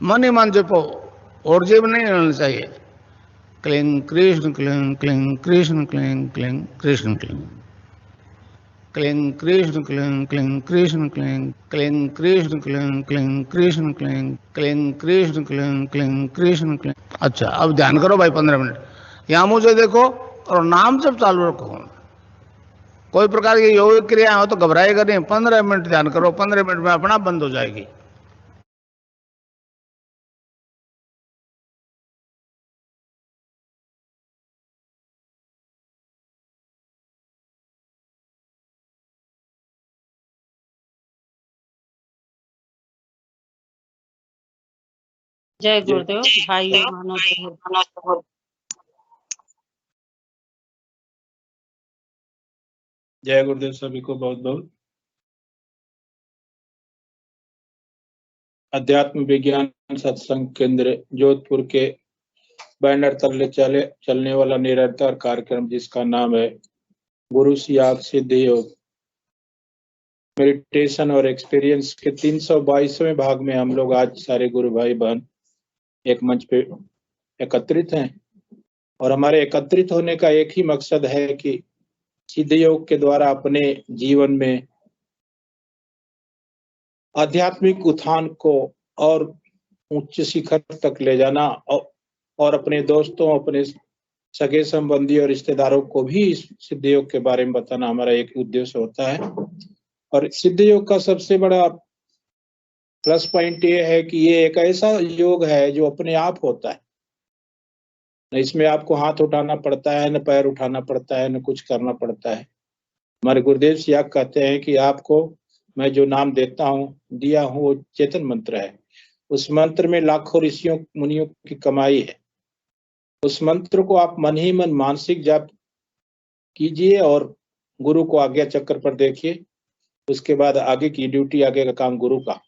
मन ही मन जपो, और जेब नहीं रहना चाहिए। Cling Krishna cling cling Krishna cling cling Krishna cling cling Krishna cling cling Krishna cling cling Krishna cling cling Krishna cling cling Krishna cling cling Krishna cling. अच्छा, अब ध्यान करो भाई 15 मिनट। यहां मुझे देखो और नाम जब चालू रखो। कोई प्रकार की योग क्रिया हो तो घबराएगा नहीं। 15 मिनट ध्यान करो, 15 मिनट में अपना बंद हो जाएगी। जय गुरुदेव भाई और बहनों। जय गुरुदेव सभी को बहुत बहुत। अध्यात्म विज्ञान सत्संग केंद्र जोधपुर के बैनर तले चलने वाला निरंतर कार्यक्रम जिसका नाम है गुरु सियाग सिद्धि योग मेडिटेशन और एक्सपीरियंस के 322वें भाग में हम लोग आज सारे गुरु भाई बहन एक मंच पे एकत्रित हैं। और हमारे एकत्रित होने का एक ही मकसद है कि सिद्धि योग के द्वारा अपने जीवन में आध्यात्मिक उत्थान को और उच्च शिखर तक ले जाना और अपने दोस्तों, अपने सगे संबंधी और रिश्तेदारों को भी इस सिद्ध योग के बारे में बताना हमारा एक उद्देश्य होता है। और सिद्ध योग का सबसे बड़ा प्लस पॉइंट ये है कि ये एक ऐसा योग है जो अपने आप होता है। न इसमें आपको हाथ उठाना पड़ता है, न पैर उठाना पड़ता है, न कुछ करना पड़ता है। हमारे गुरुदेव सियाग कहते हैं कि आपको मैं जो नाम देता हूँ, दिया हूँ, वो चेतन मंत्र है। उस मंत्र में लाखों ऋषियों मुनियों की कमाई है। उस मंत्र को आप मन ही मन मानसिक जाप कीजिए और गुरु को आज्ञा चक्र पर देखिए। उसके बाद आगे की ड्यूटी, आगे का काम गुरु का।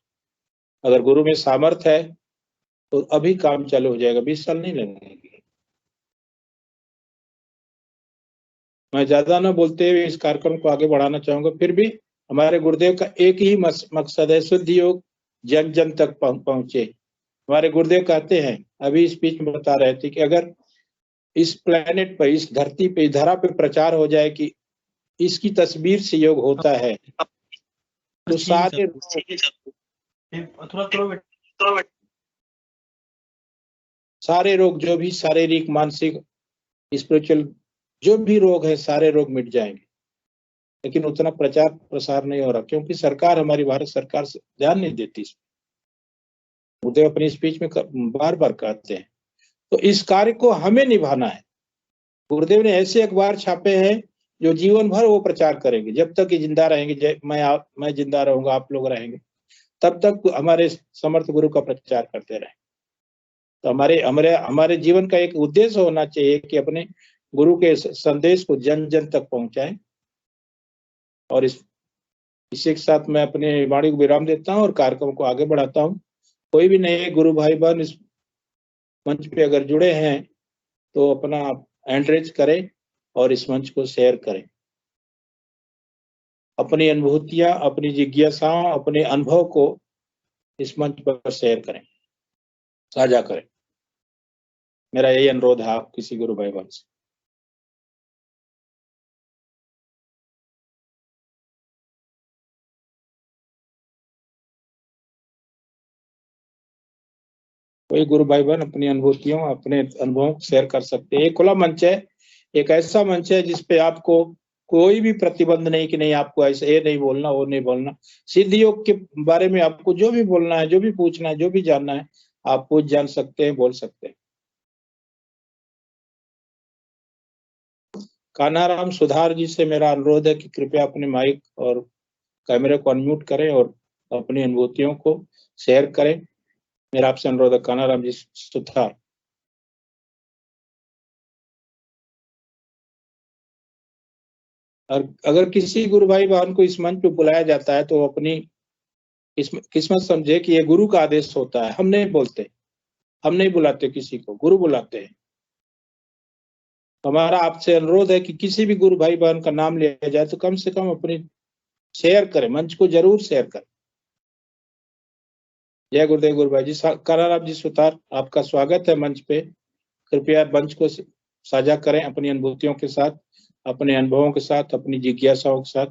अगर गुरु में सामर्थ्य है तो अभी काम चालू हो जाएगा, 20 साल नहीं लगेंगे। मैं ज्यादा न बोलते हुए इस कार्यक्रम को आगे बढ़ाना चाहूंगा। फिर भी हमारे गुरुदेव का एक ही मकसद है, शुद्ध योग जन जन तक पहुंचे। हमारे गुरुदेव कहते हैं, अभी इस बीच में बता रहे थे कि अगर इस प्लेनेट पर, इस धरती पे, इस धरा पे प्रचार हो जाए कि इसकी तस्वीर से योग होता है तो सारे रोग जो भी शारीरिक, मानसिक, स्पिरिचुअल जो भी रोग है, सारे रोग मिट जाएंगे। लेकिन उतना प्रचार प्रसार नहीं हो रहा क्योंकि सरकार, हमारी भारत सरकार ध्यान नहीं देती। गुरुदेव अपनी स्पीच में बार बार कहते हैं। तो इस कार्य को हमें निभाना है। गुरुदेव ने ऐसे अखबार छापे हैं जो जीवन भर वो प्रचार करेंगे। जब तक ये जिंदा रहेंगे, मैं जिंदा रहूंगा, आप लोग रहेंगे, तब तक हमारे समर्थ गुरु का प्रचार करते रहे। तो हमारे हमारे हमारे जीवन का एक उद्देश्य होना चाहिए कि अपने गुरु के संदेश को जन जन तक पहुंचाएं। और इसी के साथ मैं अपने वाणी को विराम देता हूं और कार्यक्रम को आगे बढ़ाता हूं। कोई भी नए गुरु भाई बहन इस मंच पे अगर जुड़े हैं तो अपना हैंड रेज करें और इस मंच को शेयर करें। अपनी अनुभूतियां, अपनी जिज्ञासाओं, अपने अनुभव को इस मंच पर शेयर करें, साझा करें। मेरा यही अनुरोध है आप किसी गुरु भाई बहन से। कोई गुरु भाई बहन अपनी अनुभूतियों, अपने अनुभवों शेयर कर सकते हैं। एक खुला मंच है, एक ऐसा मंच है जिसपे आपको कोई भी प्रतिबंध नहीं कि नहीं आपको ऐसे ये नहीं बोलना, वो नहीं बोलना। सिद्ध योग के बारे में आपको जो भी बोलना है, जो भी पूछना है, जो भी जानना है, आप पूछ जान सकते हैं, बोल सकते हैं। कान्हाराम सुधार जी से मेरा अनुरोध है कि कृपया अपने माइक और कैमरे को अनम्यूट करें और अपनी अनुभूतियों को शेयर करें। मेरा आपसे अनुरोध है, कान्हाराम जी सुधार। और अगर किसी गुरु भाई बहन को इस मंच पे बुलाया जाता है तो अपनी किस्मत समझे कि ये गुरु का आदेश होता है। हम नहीं बोलते, हम नहीं बुलाते किसी को, गुरु बुलाते हैं। हमारा आपसे अनुरोध है कि किसी भी गुरु भाई बहन का नाम लिया जाए तो कम से कम अपनी शेयर करें, मंच को जरूर शेयर करें। जय गुरुदेव गुरु भाई जी। कराराम जी सुतार, आपका स्वागत है मंच पे। कृपया मंच को साझा करें अपनी अनुभूतियों के साथ, अपने अनुभवों के साथ, अपनी जिज्ञासाओं के साथ।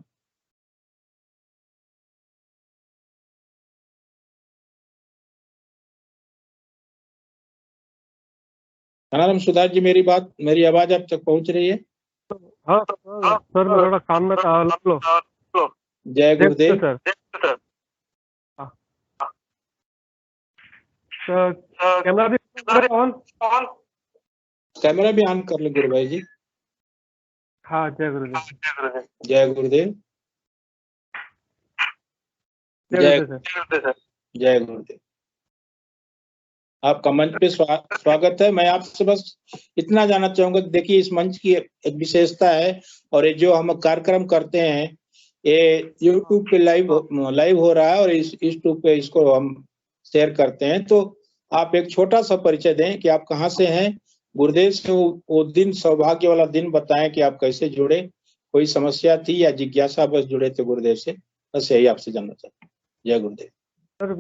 कराराम सुतार जी, मेरी आवाज आप तक पहुंच रही है? हाँ सर, मैं थोड़ा काम में था। लो जय गुरुदेव सर। कैमरा भी ऑन। कैमरा भी ऑन कर ले गुरु भाई जी। हाँ, जय गुरुदेव। जय गुरुदेव। जय गुरुदेव सर। जय गुरुदेव। आपका मंच पे स्वागत है। मैं आपसे बस इतना जानना चाहूंगा, देखिए इस मंच की एक विशेषता है, और ये जो हम कार्यक्रम करते हैं ये YouTube पे लाइव हो रहा है, और इस YouTube पे इसको हम शेयर करते हैं। तो आप एक छोटा सा परिचय दें कि आप कहाँ से हैं, गुरुदेव से वो दिन, सौभाग्य वाला दिन बताएं कि आप कैसे जुड़े, कोई समस्या थी या जिज्ञासा बस जुड़े थे गुरुदेव से, बस यही आपसे जानना चाहते हैं। जय गुरुदेव। सर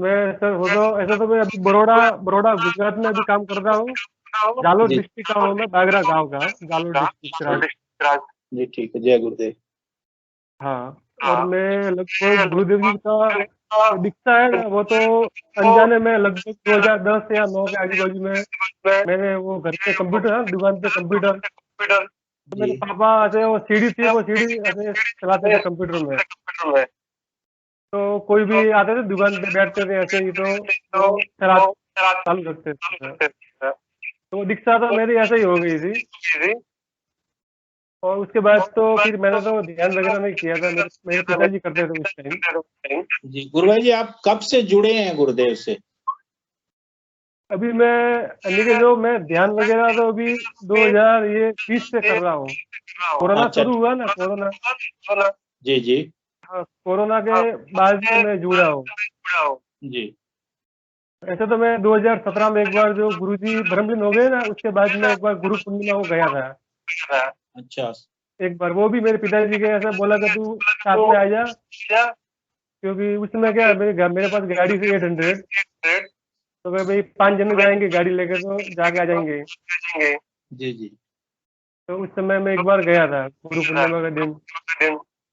ऐसा तो मैं अभी बड़ौदा गुजरात में अभी काम कर रहा हूँ। जालोर डिस्ट्रिक्ट का हूँ मैं, बागरा गाँव का, जालोर डिस्ट्रिक्ट। जी ठीक है, जय गुरुदेव। हाँ, और मैं लगभग गुरुदेव जी का दिखता है ना, वो तो अनजाने में लगभग 2010 या 9 के आजू बाजू में मैंने वो घर पे कंप्यूटर है, दुकान पे कंप्यूटर, तो मेरे पापा ऐसे वो सीढ़ी थी, वो सीढ़ी ऐसे चलाते थे कंप्यूटर में। तो कोई भी आते थे दुकान पे बैठते थे ऐसे ही, तो चालू रखते थे। तो दीक्षा तो मेरी ऐसे ही हो गई थी, और उसके बाद तो फिर मैंने तो ध्यान वगैरह नहीं किया था, मेरे पिताजी करते थे उस टाइम। जी गुरु भाई जी, आप कब से जुड़े हैं गुरुदेव से? अभी मैं ध्यान वगैरह तो अभी 2020 से कर रहा हूँ। कोरोना शुरू हुआ ना, कोरोना। जी जी। हाँ, कोरोना के बाद में मैं जुड़ा हूँ जी। ऐसे तो मैं 2017 में एक बार जो गुरुजी ब्रह्मलीन हो गए ना, उसके बाद में एक बार गुरु पूर्णिमा को गया था। अच्छा। एक बार वो भी मेरे पिताजी के ऐसा बोला कि तू साथ में आ जा, क्योंकि उस समय क्या मेरे पास गाड़ी थी 800, तो भाई 5 जन जाएंगे गाड़ी लेकर, तो जाके आ जाएंगे। जी जी। तो उस समय मैं एक बार गया था गुरु पूर्णिमा का दिन,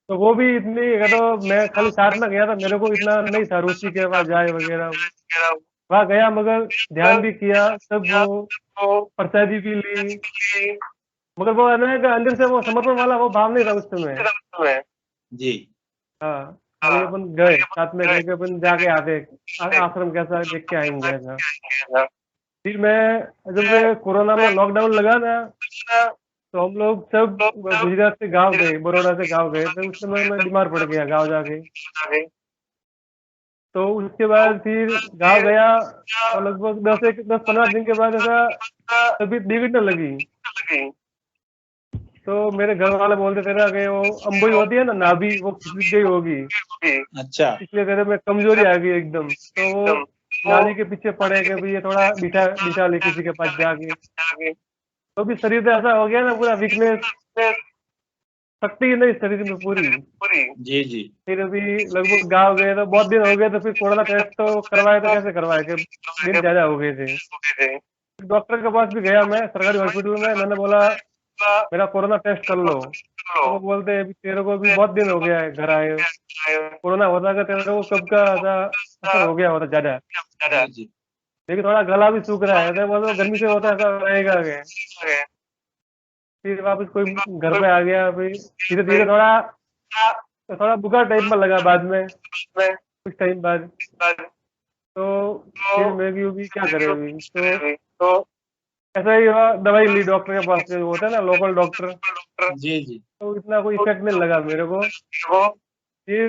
तो वो भी इतनी, तो मैं खाली साथ में गया था, मेरे को इतना नहीं था रुचि के पास जाए वगैरह। वहाँ गया मगर ध्यान भी किया सब, वो प्रसादी भी ली, मगर वो है ना अंदर से वो समर्पण वाला वो भाव नहीं था उस समय। जी। हाँ, खाली अपन गए, साथ में गए कि अपन जाके आते, आश्रम कैसा देख के आएंगे ऐसा। फिर मैं जब कोरोना में लॉकडाउन लगा ना, तो हम लोग सब गुजरात से गांव गए, बड़ौदा से गांव गए, तो उस समय मैं बीमार पड़ गया गांव जाके। तो उसके बाद फिर गांव गया, और लगभग 10-15 दिन के बाद ऐसा तबीयत बिगड़ने लगी। तो मेरे घर वाले बोलते थे ना कि वो अम्बई होती है ना, नाभि, वो खिसक गई होगी। अच्छा। इसलिए तेरे में कमजोरी आ गई एकदम। तो वो नाली के पीछे पड़े कि भाई ये थोड़ा बिठा ले किसी के पास जाके। तो भी शरीर तो ऐसा हो गया ना, पूरा वीकनेस, शक्ति ही नहीं शरीर में पूरी। जी जी। फिर अभी लगभग गाँव गए तो बहुत दिन हो गए, तो फिर कोरोना टेस्ट तो करवाए, तो कैसे करवाए कि दिन ज्यादा हो गए थे। डॉक्टर के पास भी गया मैं, सरकारी हॉस्पिटल में, मैंने बोला मेरा कोरोना टेस्ट कर लो। तो वो बोलते हैं तेरे को भी बहुत दिन हो गया है घर आए, कोरोना होता का तेरे को कब का ऐसा असर हो गया होता ज्यादा, लेकिन थोड़ा गला भी सूख रहा है, तो बोलो गर्मी से होता है ऐसा रहेगा। फिर वापस कोई घर पे आ गया, फिर धीरे धीरे थोड़ा बुखार टाइप में लगा बाद में, कुछ टाइम बाद। तो फिर मैं भी क्या करे अभी, तो ऐसा ही हुआ, दवाई ली डॉक्टर के पास, जो होता है ना लोकल डॉक्टर। जी जी। तो इतना कोई इफेक्ट नहीं लगा मेरे को। फिर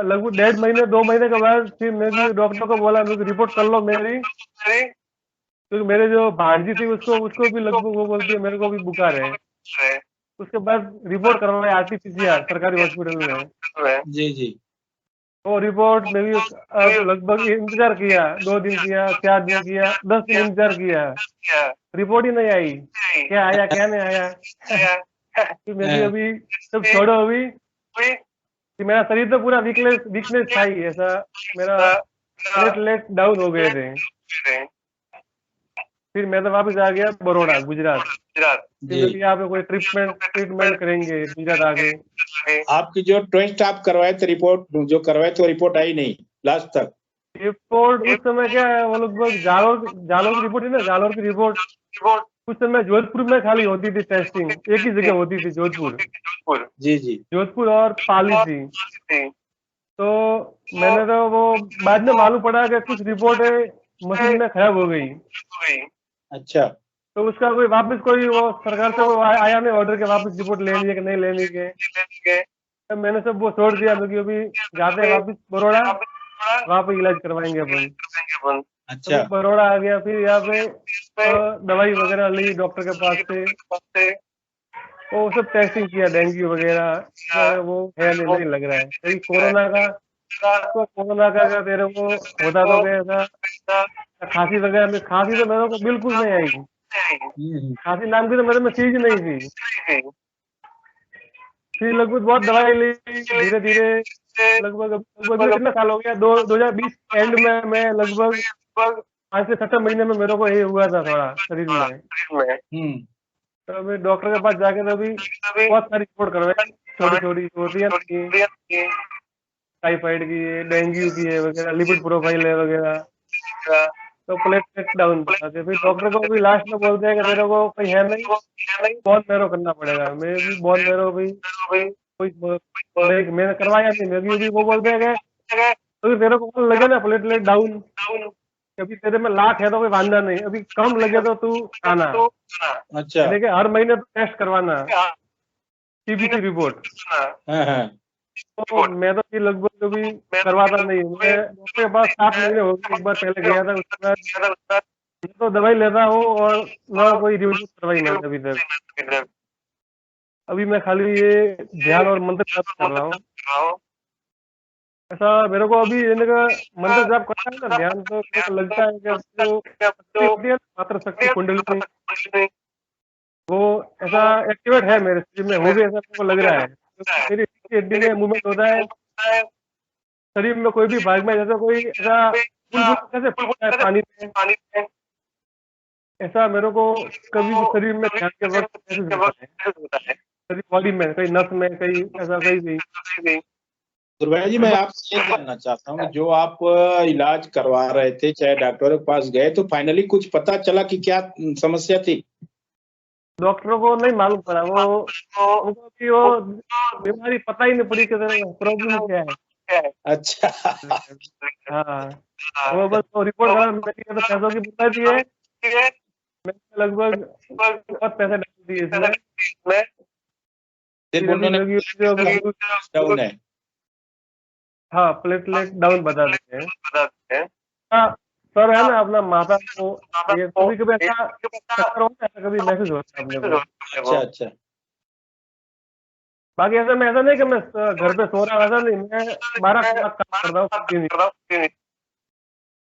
लगभग 1.5 महीने 2 महीने के बाद फिर मैं भी डॉक्टर को बोला मेरी रिपोर्ट कर लो मेरी, क्योंकि मेरे जो भांजी थी उसको भी लगभग वो बोलती है मेरे को भी बुखार है। उसके बाद रिपोर्ट करवाई RT-PCR सरकारी हॉस्पिटल में। जी जी। वो रिपोर्ट में भी लगभग इंतजार किया, 2 दिन किया, 4 दिन किया, 10 दिन इंतजार किया, रिपोर्ट ही नहीं आई, क्या आया क्या नहीं आया। फिर मैं भी अभी सब छोड़ो अभी, कि मेरा शरीर तो पूरा वीकनेस था ही ऐसा, मेरा प्लेटलेट डाउन हो गए थे। फिर मैं तो वापस आ गया बड़ौदा गुजरात। जी। फिर यहाँ पे कोई ट्रीटमेंट करेंगे गुजरात आगे। आपकी जो टेस्ट आप करवाए थे, रिपोर्ट जो करवाए थे, वो रिपोर्ट आई नहीं लास्ट तक? रिपोर्ट उस समय क्या है, वो लगभग जालोर की रिपोर्ट है ना, जालोर की रिपोर्ट उस समय जोधपुर में खाली होती थी टेस्टिंग, एक ही जगह होती थी जोधपुर। जी जी। जोधपुर और पाली थी। तो मैंने तो वो बाद में मालूम पड़ा कि कुछ रिपोर्टें मशीन में खराब हो गई। अच्छा। तो उसका कोई वापस कोई वो सरकार से वो आया नहीं ऑर्डर के वापस रिपोर्ट लेनी है कि नहीं लेनी है। तो मैंने सब वो छोड़ दिया, क्योंकि अभी जाते हैं वापस बड़ौदा, वहाँ पे इलाज करवाएंगे अपन। अच्छा। अभी बड़ौदा आ गया, फिर यहाँ पे दवाई वगैरह ली डॉक्टर के पास से, वो सब टेस्टिंग किया डेंगू वगैरह, वो है नहीं लग रहा है कहीं कोरोना का। तो कोरोना का अगर तेरे को होता तो कैसा, खांसी वगैरह में, खांसी तो मेरे को बिल्कुल नहीं आई। खांसी नाम की तो मेरे में चीज नहीं थी। फिर लगभग बहुत दवाई ली धीरे धीरे, लगभग कितना साल हो गया, 2020 एंड में मैं लगभग 5 से 7 महीने में मेरे को ये हुआ था थोड़ा शरीर में। तो मैं डॉक्टर के पास जाके तो अभी बहुत सारी रिपोर्ट करवाई, छोटी छोटी होती है, टाइफाइड की है, डेंगू की है वगैरह, लिपिड प्रोफाइल है वगैरह। तो प्लेटलेट डाउन बताते, फिर डॉक्टर को भी लास्ट में बोलते हैं कि तेरे को कोई है नहीं, बोन मैरो करना पड़ेगा। मैं भी बोन मैरो भी कोई मैंने करवाया नहीं, मैं भी वो बोलते हैं कि तो तेरे को लगे ना प्लेटलेट डाउन, अभी तेरे में लाख है तो कोई वांदा नहीं, अभी कम लगे तो तू आना। अच्छा। देखिए हर महीने तो टेस्ट करवाना, टीबीसी रिपोर्ट। तो मैं तो फिर लगभग कभी करवाता नहीं, मैं डॉक्टर के पास 7 महीने हो गए, एक बार पहले गया था, उसके बाद मैं तो दवाई लेता हूँ और ना कोई रिव्यू करवाई मैंने अभी तक। अभी मैं खाली ये ध्यान और मंत्र जाप कर रहा हूँ। ऐसा मेरे को अभी इनका मंत्र जाप करना है ना, ध्यान, तो मेरे को लगता है कि जो शक्ति होती है मात्र शक्ति कुंडली, वो ऐसा एक्टिवेट है मेरे शरीर में, हो भी ऐसा मेरे को लग रहा है। तो मेरी हड्डी में मूवमेंट होता है, शरीर में कोई भी भाग में जैसा कोई ऐसा कैसे फूलता है पानी में, ऐसा मेरे को कभी भी शरीर में ध्यान के वक्त महसूस होता है, शरीर बॉडी में कहीं नस में कहीं ऐसा कहीं भी। दुर्गा जी, मैं आपसे ये जानना चाहता हूँ, जो आप इलाज करवा रहे थे, चाहे डॉक्टरों के पास गए, तो फाइनली कुछ पता चला कि क्या समस्या थी? डॉक्टरों को नहीं मालूम पड़ा, उनको कि वो बीमारी पता ही नहीं पड़ी कि प्रॉब्लम क्या है। अच्छा। हाँ, वो बस वो रिपोर्ट करा, मैंने तो पैसों की बुराई दी है, मैंने लगभग बहुत पैसे डाल दिए इसमें। फिर उन्होंने डाउन है। हाँ, प्लेटलेट डाउन बता देते हैं। हाँ सर, है ना अपना माता को ये कभी कभी ऐसा चक्कर होता है, कभी मैसेज होता है अपने को। अच्छा अच्छा। बाकी ऐसा मैं ऐसा नहीं कि मैं घर पे सो रहा हूँ, ऐसा नहीं, मैं 12 कलाक काम कर रहा हूँ,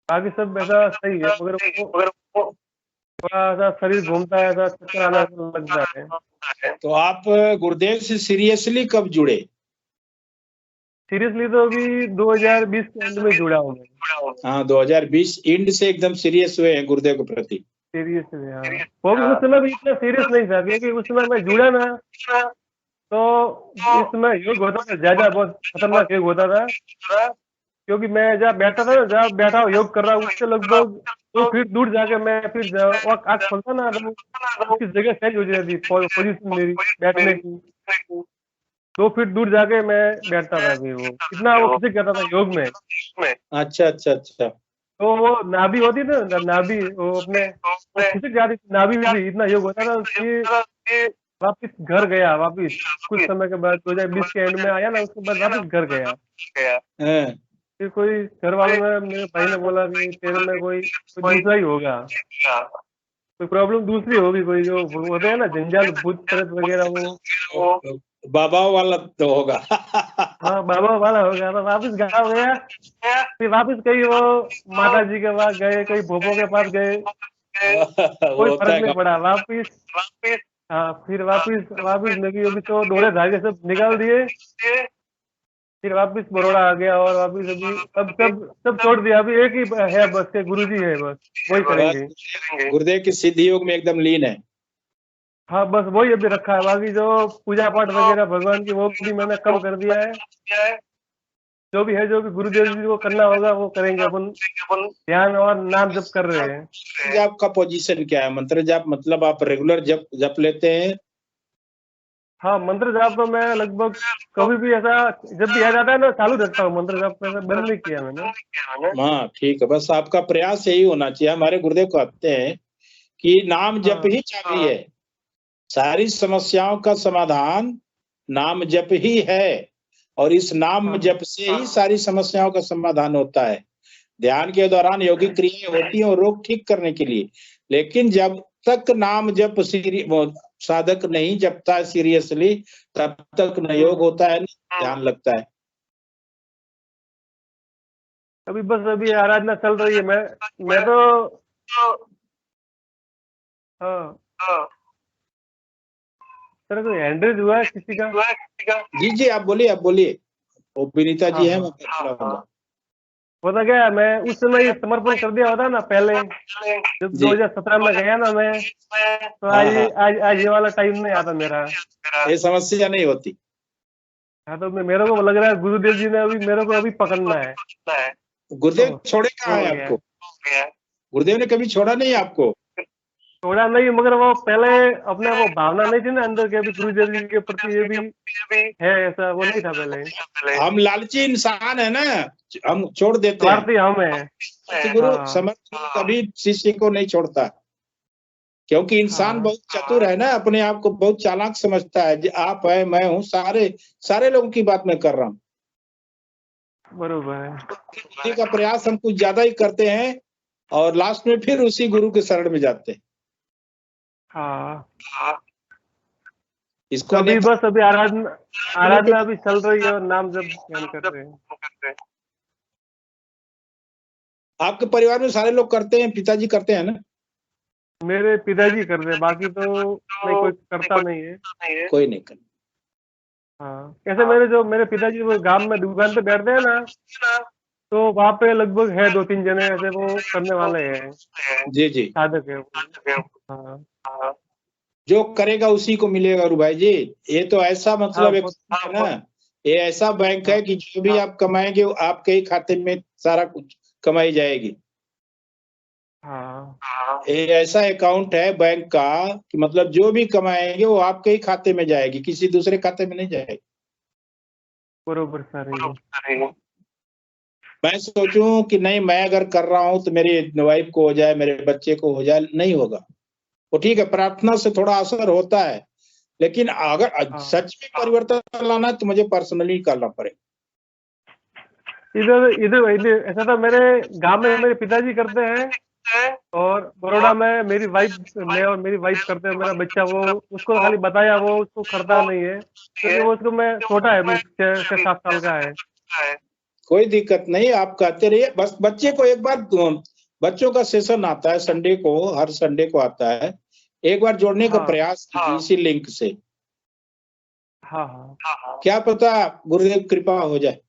बाकी सब ऐसा सही है, मगर वो थोड़ा सा शरीर घूमता है, ऐसा चक्कर आना लगता है। तो आप गुरुदेव से सीरियसली कब जुड़े? सीरियसली तो अभी 2020 के एंड में जुड़ा हूँ मैं। हाँ, 2020 एंड से एकदम सीरियस हुए हैं गुरुदेव के प्रति। सीरियस है, हाँ। वो भी उस समय भी इतना सीरियस नहीं था, क्योंकि उस समय मैं जुड़ा ना, तो इस समय योग होता था ज्यादा, बहुत खतरनाक योग होता था, क्योंकि मैं जहाँ बैठा था ना, जहाँ बैठा हुआ योग कर रहा हूँ, उससे लगभग 2 फीट दूर जाके मैं फिर आँख खोलता ना, तो उसकी जगह चेंज हो जाती पोजीशन मेरी बैठने की, 2 फीट दूर जाके मैं बैठता था, फिर वो इतना वो खिसक जाता था योग में। अच्छा अच्छा अच्छा। तो वो नाभि होती थी ना, नाभि वो अपने खिसक जाती थी, नाभि भी इतना योग होता था कि वापिस घर गया, वापिस कुछ समय के बाद 2020 के एंड में आया ना, उसके बाद वापिस घर गया। फिर कोई घर वालों ने, मेरे भाई ने बोला कि तेरे में कोई दूसरा ही होगा, कोई प्रॉब्लम दूसरी होगी, कोई जो होते हैं ना जंजाल भूत प्रेत वगैरह, वो बाबा वाला तो होगा। हाँ बाबा वाला हो गया। तो वापिस गाँव गया, फिर वापिस कहीं वो माता जी के पास गए, कहीं भोपो के पास गए, कोई फर्क नहीं पड़ा। वापिस हाँ, फिर वापिस नगी अभी तो डोरे धागे सब निकाल दिए, फिर वापस बड़ौदा आ गया और वापस अभी अब सब छोड़ दिया। अभी एक ही है बस के गुरुजी है, बस वही करेंगे। बस गुरुदेव की सिद्धि योग में एकदम लीन है। हाँ बस वही अभी रखा है, बाकी जो पूजा पाठ वगैरह भगवान की वो भी मैंने कम कर दिया है। जो भी है, जो भी गुरुदेव जी को करना होगा वो करेंगे। अपन ध्यान और नाम जप कर रहे हैं। मंत्र जाप का पोजीशन क्या है? मंत्र जाप मतलब आप रेगुलर जप लेते हैं? हाँ मंत्र जाप तो मैं लगभग कभी भी ऐसा जब भी आ जाता है ना चालू रखता हूँ। मंत्र जाप ऐसा बंद नहीं किया मैंने। हाँ ठीक है, बस आपका प्रयास यही होना चाहिए। हमारे गुरुदेव कहते हैं कि नाम जप ही चाबी है, सारी समस्याओं का समाधान नाम जप ही है, और इस नाम जप से ही सारी समस्याओं का समाधान होता है। ध्यान के दौरान योगिक क्रियाएं होती हैं और रोग ठीक करने के लिए, लेकिन जब तक नाम जप साधक नहीं जपता है सीरियसली, तब तक न योग होता है न ध्यान लगता है। अभी बस अभी आराधना चल रही है। मैं तो हाँ तेरा कोई हैंडरेज हुआ है किसी का? जी जी आप बोलिए, आप बोलिए। वो विनीता जी है, मैं बुलाऊंगा। पता क्या है, मैं उस समय ही समर्पण कर दिया होता ना पहले, जब 2017 में गया ना मैं, तो आज ये वाला टाइम नहीं आता मेरा। ये समस्या नहीं होती। हाँ तो मेरे को लग रहा है गुरुदेव जी ने अभी मेरे को अभी पकड़ना है। गुरुदेव छोड़े कहाँ है आपको? गुरुदेव ने कभी छोड़ा नहीं आपको? छोड़ा नहीं, मगर वो पहले अपने वो भावना नहीं थी ना अंदर के, अभी गुरुदेव जी के प्रति ये भी है, ऐसा वो नहीं था पहले। हम लालची इंसान है ना, हम छोड़ देते हैं। स्वार्थी हम है। गुरु समर्थ कभी शिष्य को नहीं छोड़ता, क्योंकि इंसान बहुत चतुर है ना, अपने आप को बहुत चालाक समझता है। आप है, मैं हूँ, सारे लोगों की बात मैं कर रहा हूँ। बरोबर है। का प्रयास हम कुछ ज्यादा ही करते हैं और लास्ट में फिर उसी गुरु के शरण में जाते हैं। इसको अभी बस अभी आराधना अभी चल रही है और नाम जब ध्यान कर रहे हैं। आपके परिवार में सारे लोग करते हैं? पिताजी करते हैं ना? मेरे पिताजी कर रहे हैं, बाकी तो नहीं कोई करता नहीं है। कोई नहीं कर। हाँ ऐसे मेरे पिताजी वो गांव में दुकान पे बैठते हैं ना, तो वहाँ पे लगभग है 2-3 जने ऐसे वो करने वाले हैं। जी जी साधक है वो। हाँ जो करेगा उसी को मिलेगा गुरु भाई जी। ये तो ऐसा मतलब एक है ना, ये ऐसा बैंक है कि जो भी आप कमाएंगे वो आपके ही खाते में सारा कुछ कमाई जाएगी। ये ऐसा अकाउंट है बैंक का कि मतलब जो भी कमाएंगे वो आपके ही खाते में जाएगी, किसी दूसरे खाते में नहीं जाएगी। बरोबर सर। मैं सोचूं कि नहीं मैं अगर कर रहा हूं तो मेरी वाइफ को हो जाए, मेरे बच्चे को हो जाए, नहीं होगा। वो ठीक है, प्रार्थना से थोड़ा असर होता है, लेकिन अगर सच में परिवर्तन लाना है तो मुझे पर्सनली करना पड़ेगा। इधर ऐसा था, मेरे गांव में मेरे पिताजी करते हैं और बड़ौदा में मेरी वाइफ, मैं और मेरी वाइफ करते हैं। मेरा बच्चा वो उसको खाली बताया, वो उसको करता नहीं है क्योंकि वो उसको मैं छोटा है, 6-7 साल का है। कोई दिक्कत नहीं, आप कहते रहिए। बस बच्चे को एक बार, बच्चों का सेशन आता है संडे को, हर संडे को आता है, एक बार जोड़ने का प्रयास कीजिए इसी लिंक से। क्या पता गुरुदेव कृपा हो जाए।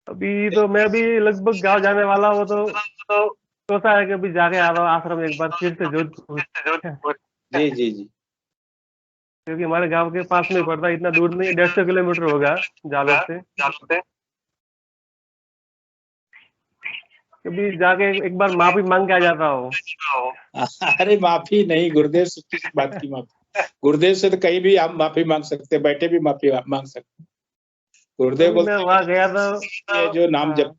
अभी तो मैं भी लगभग गांव जाने वाला हूँ, तो सोचा है कि अभी जाके आ रहा हूँ आश्रम एक बार फिर से जोधपुर। जी जी जी क्योंकि हमारे गांव के पास में पड़ता है, इतना दूर नहीं, 150 किलोमीटर होगा जालोर से। कभी जाके एक बार माफी मांग के आ जाता हूँ। अरे माफी नहीं, गुरुदेव से किस बात की माफी? गुरुदेव से तो कहीं भी आप माफी मांग सकते, बैठे भी माफी मांग सकते। गुरुदेव बोलते मैं वहाँ गया था जो नाम जप।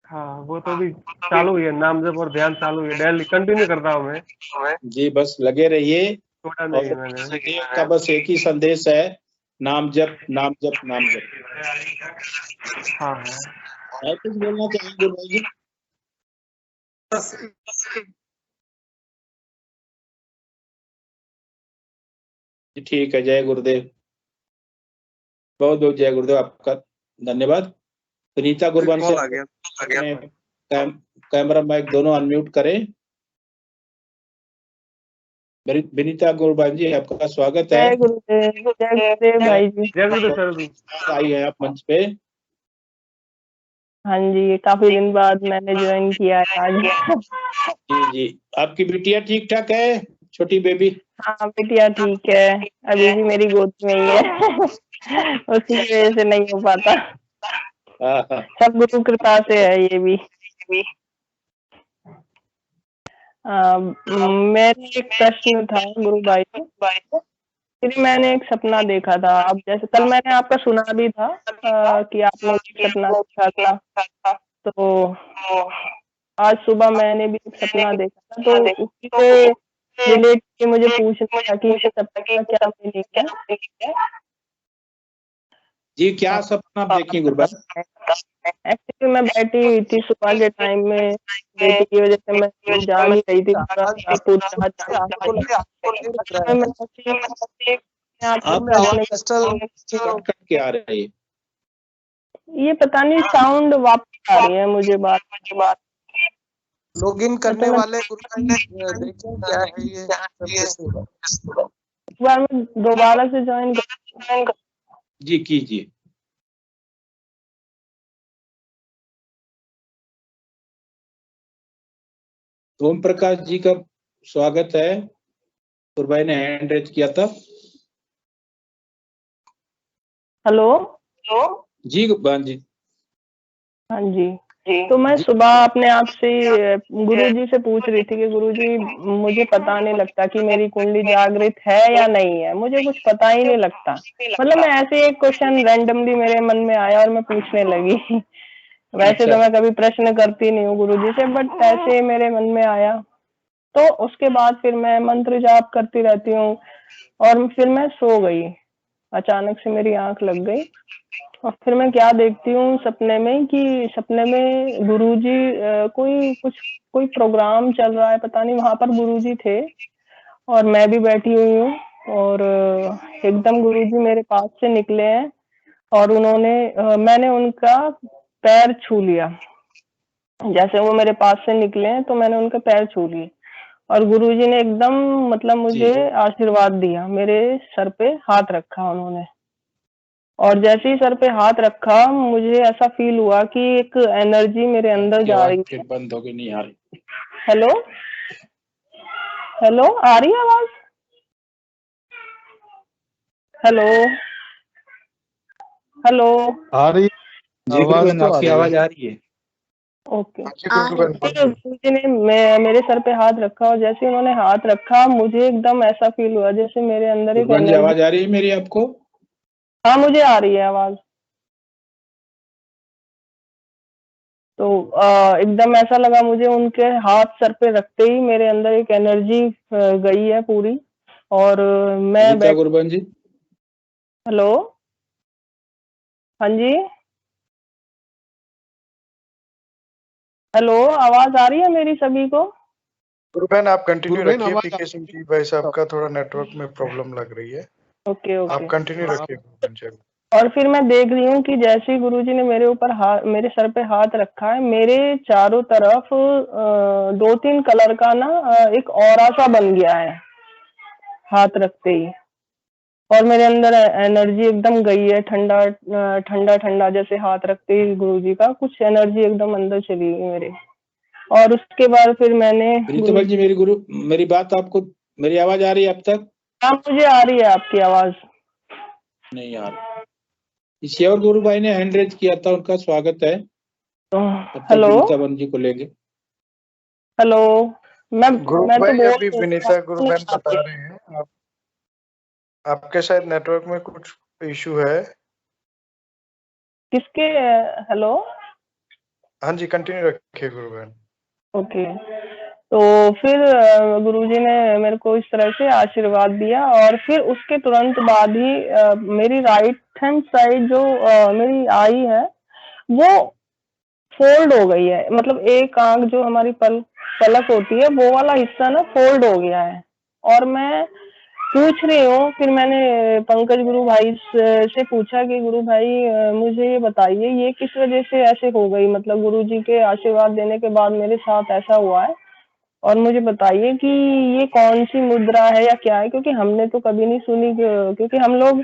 हाँ वो तो भी चालू है, नाम जप और ध्यान चालू है, डेली कंटिन्यू करता हूँ मैं। जी बस लगे रहिए। छोड़ा नहीं है मैंने। देव का बस एक ही संदेश है, नाम जप नाम जप नाम जप। और कुछ बोलना चाहेंगे भाई जी? ठीक है, जय गुरुदेव। बहुत बहुत जय गुरुदेव, आपका धन्यवाद। सुनीता गुरबंशी कैमरा माइक दोनों अनम्यूट करें। विनीता गुरबान जी, आपका स्वागत है। जय गुरुदेव भाई जी। जय गुरुदेव सर। आई है आप मंच पे। हाँ जी, काफी दिन बाद मैंने ज्वाइन किया है आज। जी जी, आपकी बिटिया ठीक ठाक है, छोटी बेबी? हाँ बिटिया ठीक है, अभी भी मेरी गोद में ही है। उसकी वजह से नहीं हो पाता, हाँ। सब गुरु कृपा से है ये भी। मेरा एक प्रश्न था गुरु भाई, फिर मैंने एक सपना देखा था। अब जैसे कल मैंने आपका सुना भी था कि आपने एक सपना देखा था, तो आज सुबह मैंने भी एक सपना देखा था, तो उसी से रिलेट के मुझे पूछना था कि इस सपना का क्या मीनिंग है। जी, क्या सपना आप देखी गुरबान? एक्चुअली मैं बैठी हुई थी सुबह के टाइम में, बेटी की वजह से मैं जाग ही रही थी कट के आ रही है। ये पता नहीं साउंड वापस आ रही है मुझे बात। लॉगिन करने वाले गुरु देखें क्या है ये। एक बार मैं दोबारा से ज्वाइन कर। जी कीजिए। ओम प्रकाश जी का स्वागत है। गुरबाई ने हैंड रेज किया था। हेलो जी गुरबान जी। हाँ जी, तो मैं सुबह अपने आप से गुरुजी से पूछ रही थी कि गुरुजी मुझे पता नहीं लगता कि मेरी कुंडली जागृत है या नहीं है, मुझे कुछ पता ही नहीं लगता। मतलब मैं ऐसे एक क्वेश्चन रैंडमली मेरे मन में आया और मैं पूछने लगी। वैसे तो मैं कभी प्रश्न करती नहीं हूँ गुरुजी से, बट ऐसे मेरे मन में आया, तो उसके बाद फिर मैं मंत्र जाप करती रहती हूँ और फिर मैं सो गई। अचानक से मेरी आंख लग गई और फिर मैं क्या देखती हूँ सपने में कि सपने में गुरुजी कोई प्रोग्राम चल रहा है, पता नहीं, वहां पर गुरुजी थे और मैं भी बैठी हुई हूँ और एकदम गुरुजी मेरे पास से निकले हैं और मैंने उनका पैर छू लिया। जैसे वो मेरे पास से निकले हैं तो मैंने उनका पैर छू लिए और गुरुजी ने एकदम मतलब मुझे आशीर्वाद दिया, मेरे सर पे हाथ रखा उन्होंने, और जैसे ही सर पे हाथ रखा मुझे ऐसा फील हुआ कि एक एनर्जी मेरे अंदर जा रही है। बंद हो गई, नहीं आ रही। हेलो आ रही है आवाज? हेलो आ रही जी गुरबान, आपकी आवाज आ रही है। ओके। गुरुजी ने मेरे सर पे हाथ रखा और जैसे उन्होंने हाथ रखा मुझे एकदम ऐसा फील हुआ जैसे मेरे अंदर एक गुरबान जी, आवाज आ रही है मेरी आपको? हाँ मुझे आ रही है आवाज। तो एकदम ऐसा लगा मुझे, उनके हाथ सर पे रखते ही मेरे अंदर एक एनर्जी गई है पूरी। और मैं गुरबान जी। हेलो, हाँ जी, हेलो, आवाज आ रही है मेरी सभी को? गुरुबहन आप कंटिन्यू रखिए, पीके सिंह जी भाई साहब का थोड़ा नेटवर्क में प्रॉब्लम लग रही है। ओके आप कंटिन्यू रखिए गुरुबहन जी। और फिर मैं देख रही हूँ कि जैसे ही गुरुजी ने मेरे ऊपर मेरे सर पे हाथ रखा है, मेरे चारों तरफ 2-3 कलर का ना एक ऑरा सा बन गया है हाथ रखते ही, और मेरे अंदर एनर्जी एकदम गई है, ठंडा ठंडा ठंडा, जैसे हाथ रखते ही गुरुजी का कुछ एनर्जी एकदम अंदर चली गई मेरे। और उसके बाद फिर मैंने जी, मेरी बात आपको, मेरी आवाज आ रही है अब तक? हाँ मुझे आ रही है आपकी आवाज। नहीं आ रही। किसी और गुरु भाई ने हैंड रेज किया था, उनका स्वागत है। हेलो विनीता जी को लेंगे। हेलो, मैं भाई अभी विनीता गुरुबहन बता रहे हैं, आपके शायद नेटवर्क में कुछ इशू है। किसके? हेलो, हाँ जी कंटिन्यू रखिए गुरुबहन। ओके, तो फिर गुरुजी ने मेरे को इस तरह से आशीर्वाद दिया और फिर उसके तुरंत बाद ही मेरी राइट हैंड साइड जो मेरी आई है वो फोल्ड हो गई है, मतलब एक आंख जो हमारी पलक होती है वो वाला हिस्सा ना फोल्ड हो गया है। और मैं पूछ रही हूँ, फिर मैंने पंकज गुरु भाई से पूछा कि गुरु भाई मुझे ये बताइए ये किस वजह से ऐसे हो गई, मतलब गुरु जी के आशीर्वाद देने के बाद मेरे साथ ऐसा हुआ है। और मुझे बताइए कि ये कौन सी मुद्रा है या क्या है, क्योंकि हमने तो कभी नहीं सुनी, क्योंकि हम लोग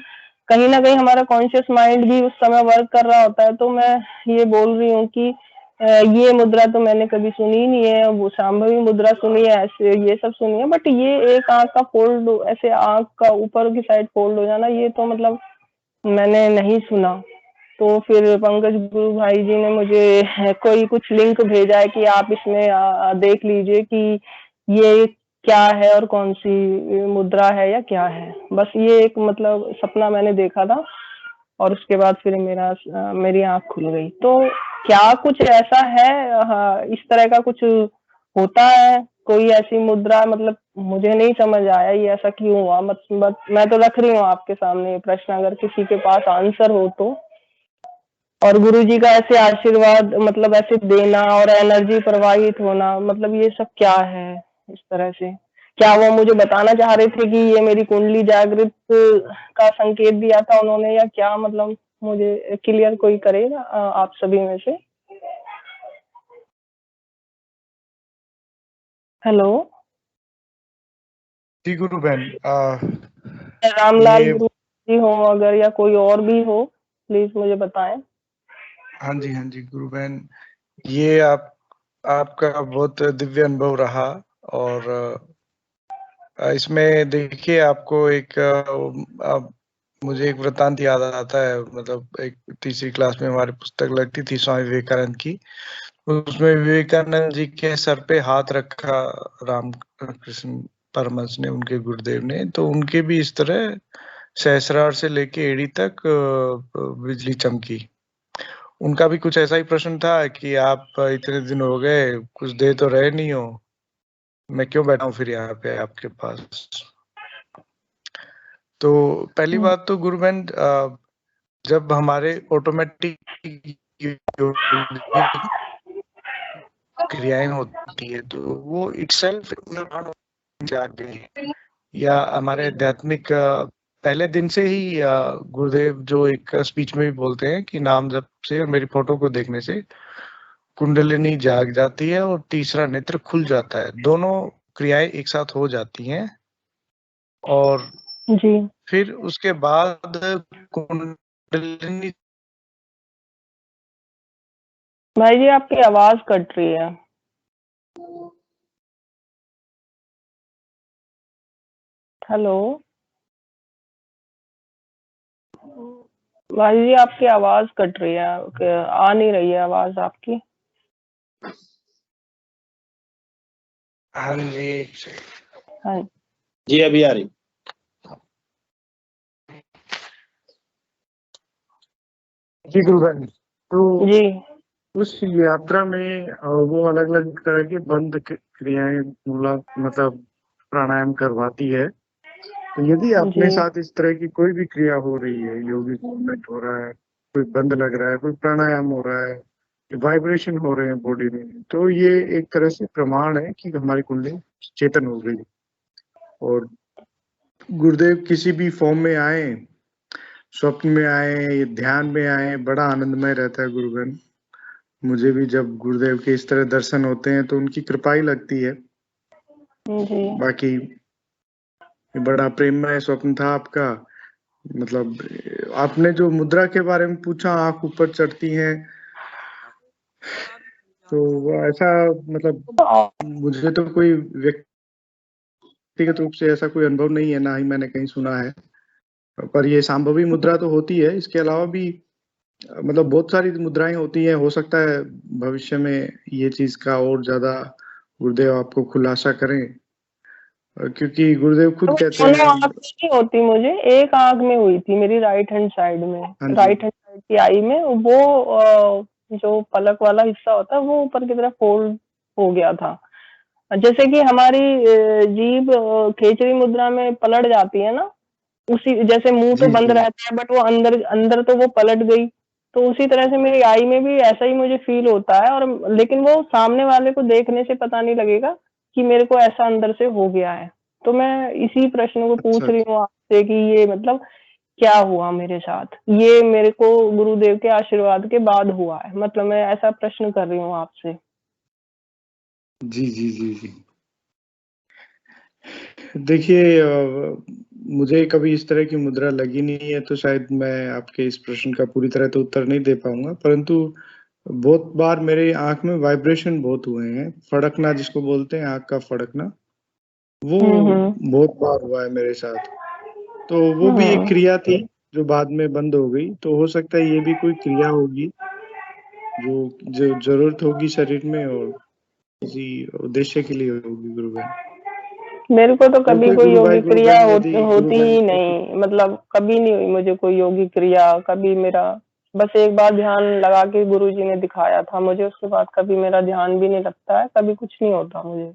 कहीं ना कहीं हमारा कॉन्शियस माइंड भी उस समय वर्क कर रहा होता है। तो मैं ये बोल रही हूँ कि ये मुद्रा तो मैंने कभी सुनी ही नहीं है। वो शांभवी मुद्रा सुनी है, ऐसे ये सब सुनी है, बट ये एक आंख का फोल्ड, ऐसे आंख का ऊपर की साइड फोल्ड हो जाना, ये तो मतलब मैंने नहीं सुना। तो फिर पंकज गुरु भाई जी ने मुझे कोई कुछ लिंक भेजा है कि आप इसमें देख लीजिए कि ये क्या है और कौन सी मुद्रा है या क्या है। बस ये एक मतलब सपना मैंने देखा था और उसके बाद फिर मेरी आंख खुल गई। तो क्या कुछ ऐसा है, इस तरह का कुछ होता है, कोई ऐसी मुद्रा? मतलब मुझे नहीं समझ आया ये ऐसा क्यों हुआ। मतलब मैं तो रख रही हूँ आपके सामने ये प्रश्न, अगर किसी के पास आंसर हो तो। और गुरुजी का ऐसे आशीर्वाद, मतलब ऐसे देना और एनर्जी प्रवाहित होना, मतलब ये सब क्या है इस तरह से? क्या वो मुझे बताना चाह रहे थे कि ये मेरी कुंडली जागृत का संकेत दिया था उन्होंने, या क्या? मतलब मुझे क्लियर कोई करेगा आप सभी में से? हेलो जी गुरु बहन, रामलाल ये गुरु जी हो अगर, या कोई और भी हो, प्लीज मुझे बताएं। हाँ जी गुरु बहन, ये आपका बहुत दिव्य अनुभव रहा। और इसमें देखिए आपको एक मुझे एक वृत्तांत याद आता है। मतलब एक तीसरी क्लास में हमारी पुस्तक लगती थी स्वामी विवेकानंद की, उसमें विवेकानंद जी के सर पे हाथ रखा राम कृष्ण परमहंस ने, उनके गुरुदेव ने। तो उनके भी इस तरह सहस्रार से लेके एड़ी तक बिजली चमकी। उनका भी कुछ ऐसा ही प्रश्न था कि आप इतने दिन हो गए, कुछ दे तो रहे नहीं हो, मैं क्यों बैठा हूँ फिर यहाँ पे आपके पास। तो पहली बात तो गुरु बहन, जब हमारे ऑटोमेटिक क्रियाएं होती है तो वो इटसेल्फ जाग गई। या हमारे आध्यात्मिक पहले दिन से ही गुरुदेव जो एक स्पीच में भी बोलते हैं कि नाम जप से और मेरी फोटो को देखने से कुंडलिनी जाग जाती है और तीसरा नेत्र खुल जाता है। दोनों क्रियाएं एक साथ हो जाती हैं और जी फिर उसके बाद कुंडलिनी। भाई जी, आपकी आवाज कट रही है। हेलो भाई जी, आपकी आवाज कट रही है, आ नहीं रही है आवाज आपकी। हाँ जी, हाँ जी अभी आ रही। जी गुरु बहन, तो जी उस यात्रा में वो अलग अलग तरह की बंद क्रियाएं मतलब प्राणायाम करवाती है। तो यदि अपने जी साथ इस तरह की कोई भी क्रिया हो रही है, योगिक मूवमेंट हो रहा है, कोई बंद लग रहा है, कोई प्राणायाम हो रहा है, वाइब्रेशन हो रहे हैं बॉडी में, तो ये एक तरह से प्रमाण है कि हमारी कुंडली चेतन हो गई। और गुरुदेव किसी भी फॉर्म में आए, स्वप्न में आए, ध्यान में आए, बड़ा आनंदमय रहता है गुरु बहन। मुझे भी जब गुरुदेव के इस तरह दर्शन होते हैं तो उनकी कृपा ही लगती है। जी बाकी बड़ा प्रेममय स्वप्न था आपका। मतलब आपने जो मुद्रा के बारे में पूछा, आंख ऊपर चढ़ती हैं, तो वो ऐसा मतलब मुझे तो कोई व्यक्तिगत रूप से ऐसा कोई अनुभव नहीं है, ना ही मैंने कहीं सुना है। पर ये संभवी मुद्रा तो होती है। इसके अलावा भी मतलब बहुत सारी मुद्राएं होती हैं। हो सकता है भविष्य में ये चीज का और ज्यादा गुरुदेव आपको खुलासा करें, क्योंकि गुरुदेव खुद तो कहते दोनों हैं। आंख में नहीं होती, मुझे एक आंख में हुई थी, मेरी राइट हैंड साइड में, हाँ जी, राइट हैंड साइड की आई में। वो जो पलक वाला हिस्सा होता है वो ऊपर की तरफ फोल्ड हो गया था। जैसे कि हमारी जीभ खेचरी मुद्रा में पलट जाती है ना, उसी जैसे मुंह तो जी बंद जी, रहता है बट वो अंदर अंदर तो वो पलट गई। तो उसी तरह से मेरी आई में भी ऐसा ही मुझे फील होता है। और लेकिन वो सामने वाले को देखने से पता नहीं लगेगा कि मेरे को ऐसा अंदर से हो गया है। तो मैं इसी प्रश्न को अच्छा पूछ रही अच्छा। हूँ आपसे कि ये मतलब क्या हुआ मेरे साथ? ये मेरे को गुरुदेव के आशीर्वाद के बाद हुआ है, मतलब मैं ऐसा प्रश्न कर रही हूँ आपसे। जी जी जी जी, देखिए मुझे कभी इस तरह की मुद्रा लगी नहीं है, तो शायद मैं आपके इस प्रश्न का पूरी तरह तो उत्तर नहीं दे पाऊँगा। परंतु बहुत बार मेरे आँख में वाइब्रेशन बहुत हुए हैं, फड़कना जिसको बोलते हैं, आँख का फड़कना, वो बहुत बार हुआ है मेरे साथ। तो वो भी एक क्रिया थी, जो बाद में बंद हो गई, तो हो सकता है ये भी कोई क्रिया होगी, जो ज़रूरत होगी शरीर में और किसी उद्देश्य के लिए होगी गुरु बहन। मेरे को तो कभी कोई गुरु भाई, योगिक गुरु क्रिया बहन यदि गुरु होती बहन ही नहीं, मतलब कभी नहीं हुई मुझे कोई योगिक क्रिया। कभी मेरा बस एक बार ध्यान लगा के गुरुजी ने दिखाया था मुझे, उसके बाद कभी मेरा ध्यान भी नहीं लगता है, कभी कुछ नहीं होता मुझे।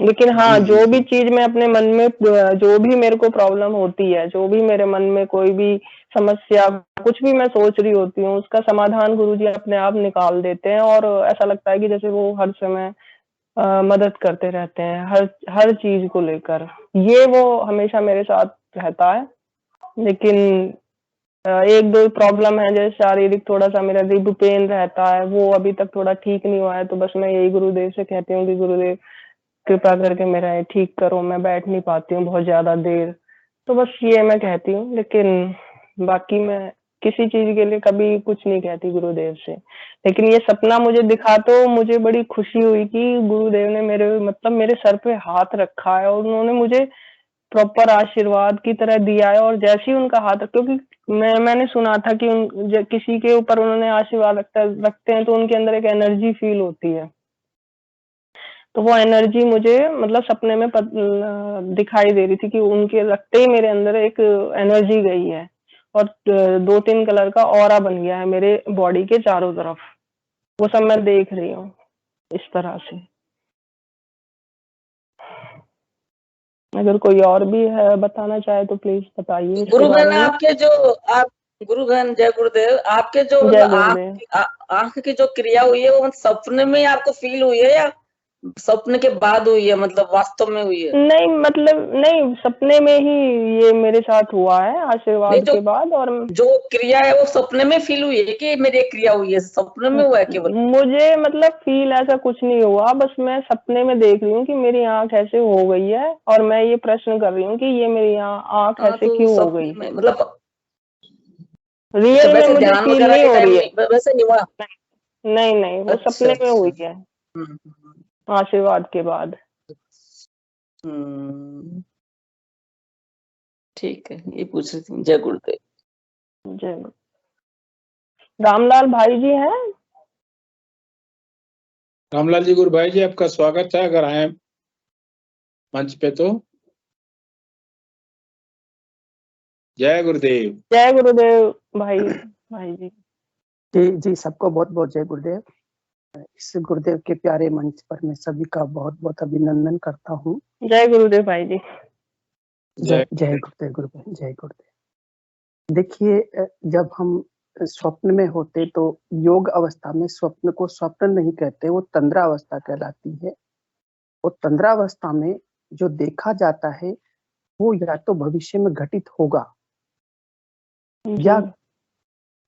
लेकिन हाँ, जी, जी, जो भी जी। चीज मैं अपने मन में, जो भी मेरे को प्रॉब्लम होती है, जो भी मेरे मन में कोई भी समस्या, कुछ भी मैं सोच रही होती हूँ, उसका समाधान गुरुजी अपने आप निकाल देते हैं। और ऐसा लगता है कि जैसे वो हर समय मदद करते रहते हैं, हर चीज को लेकर। ये वो हमेशा मेरे साथ रहता है। लेकिन एक दो प्रॉब्लम है, जैसे शारीरिक थोड़ा सा मेरा रिब पेन रहता है, वो अभी तक थोड़ा ठीक नहीं हुआ है। तो बस मैं यही गुरुदेव से कहती हूँ कि गुरुदेव कृपा करके मेरा ये ठीक करो, मैं बैठ नहीं पाती हूँ बहुत ज्यादा देर। तो बस ये मैं कहती हूँ, लेकिन बाकी मैं किसी चीज के लिए कभी कुछ नहीं कहती गुरुदेव से। लेकिन ये सपना मुझे दिखा तो मुझे बड़ी खुशी हुई कि गुरुदेव ने मेरे, मतलब मेरे सर पे हाथ रखा है और उन्होंने मुझे प्रॉपर आशीर्वाद की तरह दिया है। और जैसे ही उनका हाथ, क्योंकि मैंने सुना था कि किसी के ऊपर उन्होंने आशीर्वाद रखते हैं तो उनके अंदर एक एनर्जी फील होती है। तो वो एनर्जी मुझे मतलब सपने में दिखाई दे रही थी कि उनके रखते ही मेरे अंदर एक एनर्जी गई है और 2-3 कलर का ऑरा बन गया है मेरे बॉडी के चारों तरफ। वो सब मैं देख रही हूँ इस तरह से। अगर कोई और भी है बताना चाहे तो प्लीज बताइए इसके गुरु बहन, बारे में। आपके जो आप गुरु बहन, जय गुरुदेव, आपके जो जय मतलब गुरुदेव। आंख की जो क्रिया हुई है, वो मतलब सपने में ही आपको फील हुई है या सपने के बाद हुई है, मतलब वास्तव में हुई है? नहीं, मतलब नहीं, सपने में ही ये मेरे साथ हुआ है नहीं, आशीर्वाद के बाद। और जो क्रिया है वो सपने में फील हुई है कि मेरी एक क्रिया हुई है सपने में हुआ है केवल? मुझे मतलब फील ऐसा कुछ नहीं हुआ, बस मैं सपने में देख रही हूँ कि मेरी आंख ऐसे हो गई है और मैं ये प्रश्न कर रही हूँ कि ये मेरी आंख हाँ, ऐसे तो क्यों हो सपने गई। में मतलब अच्छा, रियल में वैसे मुझे ध्यान फील वगैरह नहीं के हो टाइम रही है। नहीं, वैसे नहीं हुआ? नहीं नहीं, वो अच्छा सपने में अच्छा। हुई है आशीर्वाद के बाद। ठीक है, ये पूछ रही थी। जय गुरुदेव। जय गुरु। रामलाल भाई जी हैं? रामलाल जी, गुरु भाई जी, आपका स्वागत है, अगर आए मंच पे तो। जय गुरुदेव। जय गुरुदेव भाई जी। जी जी, सबको बहुत बहुत जय गुरुदेव। इस गुरुदेव के प्यारे मंच पर मैं सभी का बहुत बहुत अभिनंदन करता हूँ। जय गुरुदेव भाई जी। जय जय गुरुदेव गुरुदेव, जय गुरुदेव। देखिए, जब हम स्वप्न में होते तो योग अवस्था में स्वप्न को स्वप्न नहीं कहते, वो तंद्रा अवस्था कहलाती है। और तंद्रा अवस्था में जो देखा जाता है वो या तो भविष्य में घटित होगा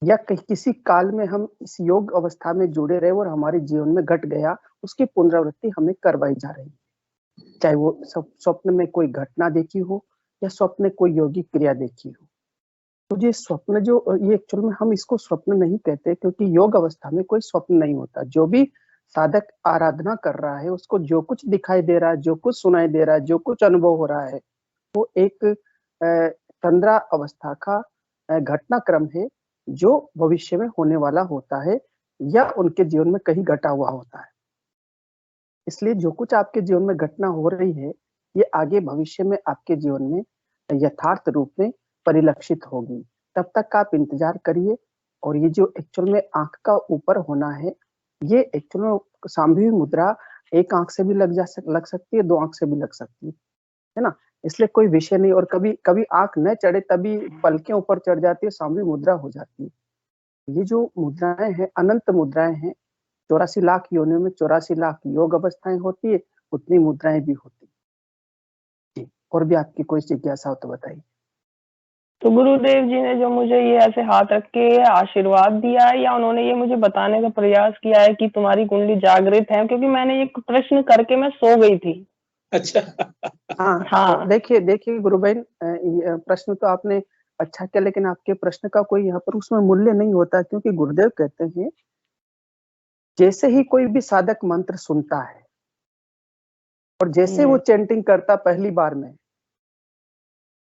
या किसी काल में हम इस योग अवस्था में जुड़े रहे और हमारे जीवन में घट गया, उसकी पुनरावृत्ति हमें करवाई जा रही है। चाहे वो स्वप्न में कोई घटना देखी हो या स्वप्न में कोई योगिक क्रिया देखी हो। तो ये स्वप्न जो ये एक्चुअल में हम इसको स्वप्न नहीं कहते, क्योंकि योग अवस्था में कोई स्वप्न नहीं होता। जो भी साधक आराधना कर रहा है उसको जो कुछ दिखाई दे रहा है, जो कुछ सुनाई दे रहा है, जो कुछ अनुभव हो रहा है, वो एक तंद्रा अवस्था का घटनाक्रम है जो भविष्य में होने वाला होता है या उनके जीवन में कहीं घटा हुआ होता है। इसलिए जो कुछ आपके जीवन में घटना हो रही है, ये आगे भविष्य में आपके जीवन में यथार्थ रूप में परिलक्षित होगी। तब तक आप इंतजार करिए। और ये जो एक्चुअल में आंख का ऊपर होना है, ये एक्चुअल में सांभवी मुद्रा एक आंख से भी लग सकती है, 2 आंख से भी लग सकती है ना। इसलिए कोई विषय नहीं। और कभी कभी आंख न चढ़े तभी पलकें ऊपर चढ़ जाती है, सांभवी मुद्रा हो जाती है। ये जो मुद्राएं हैं अनंत मुद्राएं हैं। 84 लाख योनियों में 84 लाख योग अवस्थाएं होती है, उतनी मुद्राएं भी होती है। और भी आपकी कोई जिज्ञासा हो तो बताइए। तो गुरुदेव जी ने जो मुझे ये ऐसे हाथ रख के आशीर्वाद दिया है, या उन्होंने ये मुझे बताने का प्रयास किया है कि तुम्हारी कुंडली जागृत है? क्योंकि मैंने ये प्रश्न करके मैं सो गई थी अच्छा। हाँ हाँ। तो देखिए गुरु बहन, ये प्रश्न तो आपने अच्छा किया, लेकिन आपके प्रश्न का कोई यहाँ पर उसमें मूल्य नहीं होता, क्योंकि गुरुदेव कहते हैं जैसे ही कोई भी साधक मंत्र सुनता है और जैसे वो चैंटिंग करता पहली बार में,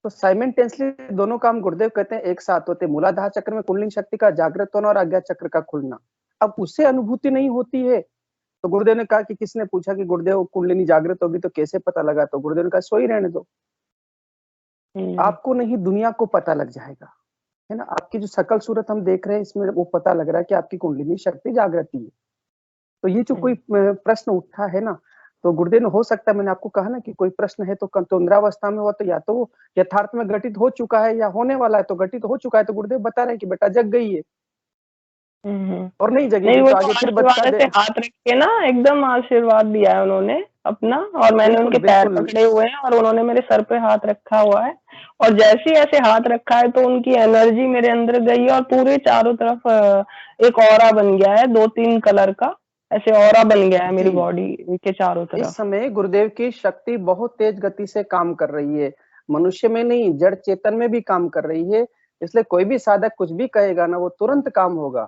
तो साइमल्टेनियसली दोनों काम गुरुदेव कहते हैं एक साथ होते, मूलाधार चक्र में कुंडलिनी शक्ति का जागृत होना और आज्ञा चक्र का खुलना। अब उससे अनुभूति नहीं होती है, तो गुरुदेव ने कहा कि किसने पूछा कि गुरुदेव कुंडलिनी जागृत होगी तो कैसे पता लगा, तो गुरुदेव ने कहा सो ही रहने दो, आपको नहीं दुनिया को पता लग जाएगा, है ना। आपकी जो सकल सूरत हम देख रहे हैं इसमें वो पता लग रहा है कि आपकी कुंडलिनी शक्ति जागृत है। तो ये जो कोई प्रश्न उठा है ना, तो गुरुदेव ने, हो सकता है मैंने आपको कहा ना कि कोई प्रश्न है तो तंद्रावस्था में हुआ, तो या तो वो यथार्थ में घटित हो चुका है या होने वाला है, तो घटित हो चुका है तो गुरुदेव बता रहे हैं कि बेटा जग गई है, और नहीं जगी नहीं, वो तो तो आगे फिर बच्चा आशीर्वाद ऐसे हाथ रख के ना एकदम आशीर्वाद दिया है उन्होंने अपना, और मैंने बिल्कुल उनके पैर बिल्कुल पकड़े हुए हैं और उन्होंने मेरे सर पे हाथ रखा हुआ है, और जैसे ही ऐसे हाथ रखा है तो उनकी एनर्जी मेरे अंदर गई और पूरे चारों तरफ एक ऑरा बन गया है 2-3 कलर का, ऐसे ऑरा बन गया है मेरी जी। बॉडी के चारों इस तरफ। समय गुरुदेव की शक्ति बहुत तेज गति से काम कर रही है, मनुष्य में नहीं जड़ चेतन में भी काम कर रही है, इसलिए कोई भी साधक कुछ भी कहेगा ना वो तुरंत काम होगा,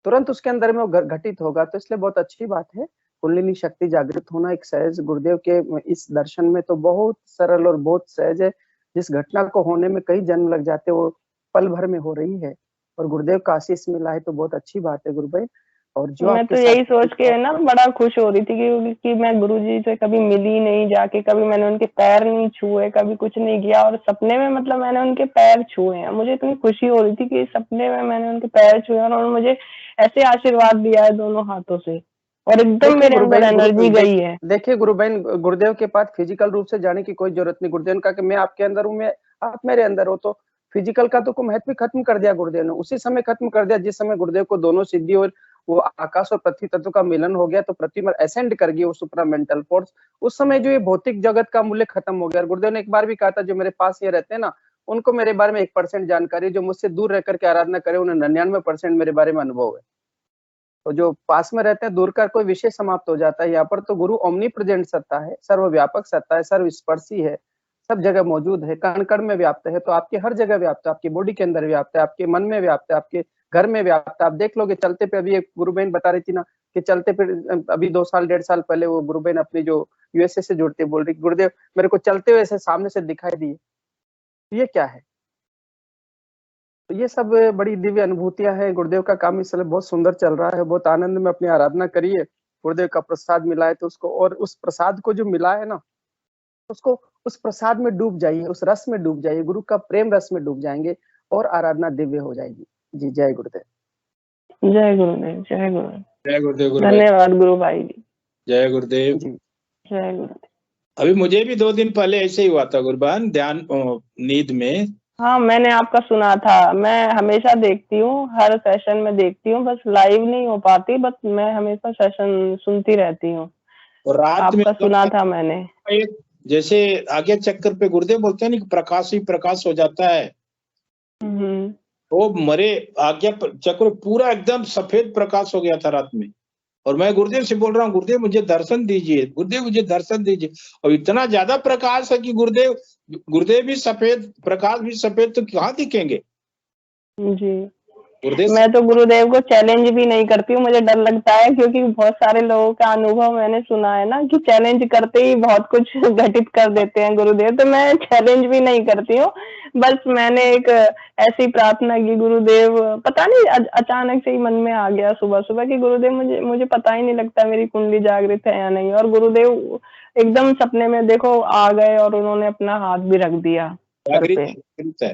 तुरंत उसके अंदर में वो घटित होगा, तो इसलिए बहुत अच्छी बात है कुंडलिनी शक्ति जागृत होना एक सहज, गुरुदेव के इस दर्शन में तो बहुत सरल और बहुत सहज है, जिस घटना को होने में कई जन्म लग जाते वो पल भर में हो रही है, और गुरुदेव का आशीष मिला है तो बहुत अच्छी बात है गुरु भाई। और जो मैं आपके तो साथ यही सोच के ना बड़ा खुश हो रही थी कि मैं गुरुजी से कभी मिली नहीं जाके, कभी मैंने उनके पैर नहीं छुए, कभी कुछ नहीं किया, और सपने में मतलब मैंने उनके पैर छुए हैं, मुझे इतनी खुशी हो रही थी कि सपने में मैंने उनके पैर छुए और उन्होंने मुझे ऐसे आशीर्वाद दिया है दोनों हाथों से, और एकदम मेरे अंदर एनर्जी गई है। देखिए गुरु बहन, गुरुदेव के पास फिजिकल रूप से जाने की कोई जरूरत नहीं, गुरुदेव ने कहा कि मैं आपके अंदर हूँ, मैं आप मेरे अंदर हो, तो फिजिकल का तो महत्व खत्म कर दिया गुरुदेव ने, उसी समय खत्म कर दिया जिस समय गुरुदेव को दोनों सिद्धि और वो आकाश और पृथ्वी तत्व का मिलन हो गया, तो पृथ्वी में असेंड कर गई वो सुपरामेंटल फोर्स, उस समय जो ये भौतिक जगत का मूल्य खत्म हो गया। गुरुदेव ने एक बार भी कहा था जो मेरे पास ये रहते हैं ना उनको मेरे बारे में 1% जानकारी, जो मुझसे दूर रह करके आराधना करे उन्हें 99% मेरे बारे में अनुभव है, तो जो पास में रहते हैं दूर का कोई विषय समाप्त हो जाता है। यहाँ पर तो गुरु ओमनी प्रेजेंट सत्ता है, सर्वव्यापक सत्ता है, सर्वस्पर्शी है, सब जगह मौजूद है, कण कण में व्याप्त है, तो आपके हर जगह व्याप्त है, आपकी बॉडी के अंदर व्याप्त है, आपके मन में व्याप्त है, आपके घर में व्याप्त है। आप देख लोगे चलते पे, अभी एक गुरु बहन बता रही थी ना कि चलते पे, अभी 2 साल 1.5 साल पहले वो गुरु बहन अपनी जो यूएसए से जुड़ती बोल रही गुरुदेव मेरे को चलते हुए ऐसे सामने से दिखाई दिए, ये क्या है। तो ये सब बड़ी दिव्य अनुभूतियां हैं, गुरुदेव का काम इस समय बहुत सुंदर चल रहा है, बहुत आनंद में अपनी आराधना करिए, गुरुदेव का प्रसाद मिला है तो उसको, और उस प्रसाद को जो मिला है ना उसको, उस प्रसाद में डूब जाइए, उस रस में डूब जाइए, गुरु का प्रेम रस में डूब जाएंगे और आराधना दिव्य हो जाएगी। जी जय गुरुदेव। जय गुरुदेव, जय गुरुदेव, जय गुरुदेव गुरु भाई, धन्यवाद गुरु भाई जी, जय गुरुदेव। जी जय गुरुदेव। अभी मुझे भी 2 दिन पहले ऐसे ही हुआ था गुरबान, ध्यान नींद में। हाँ, मैंने आपका सुना था, मैं हमेशा देखती हूँ, हर सेशन में देखती हूँ, बस लाइव नहीं हो पाती, बस मैं हमेशा सेशन सुनती रहती हूँ। और रात में आपका सुना था मैंने। एक जैसे आगे चक्कर पे गुरुदेव बोलते हैं ना कि प्रकाश ही प्रकाश हो जाता है, वो मरे आज्ञा चक्र पूरा एकदम सफेद प्रकाश हो गया था रात में, और मैं गुरुदेव से बोल रहा हूँ गुरुदेव मुझे दर्शन दीजिए, गुरुदेव मुझे दर्शन दीजिए, और इतना ज्यादा प्रकाश है कि गुरुदेव भी सफेद, प्रकाश भी सफेद, तो कहाँ दिखेंगे जी। गुरुदेव। मैं तो गुरुदेव को चैलेंज भी नहीं करती हूँ, मुझे डर लगता है, क्योंकि बहुत सारे लोगों का अनुभव मैंने सुना है ना कि चैलेंज करते ही बहुत कुछ घटित कर देते हैं गुरुदेव, तो मैं चैलेंज भी नहीं करती हूँ, बस मैंने एक ऐसी प्रार्थना की गुरुदेव, पता नहीं अचानक से ही मन में आ गया सुबह सुबह कि गुरुदेव मुझे पता ही नहीं लगता मेरी कुंडली जागृत है या नहीं, और गुरुदेव एकदम सपने में देखो आ गए और उन्होंने अपना हाथ भी रख दिया सर पे,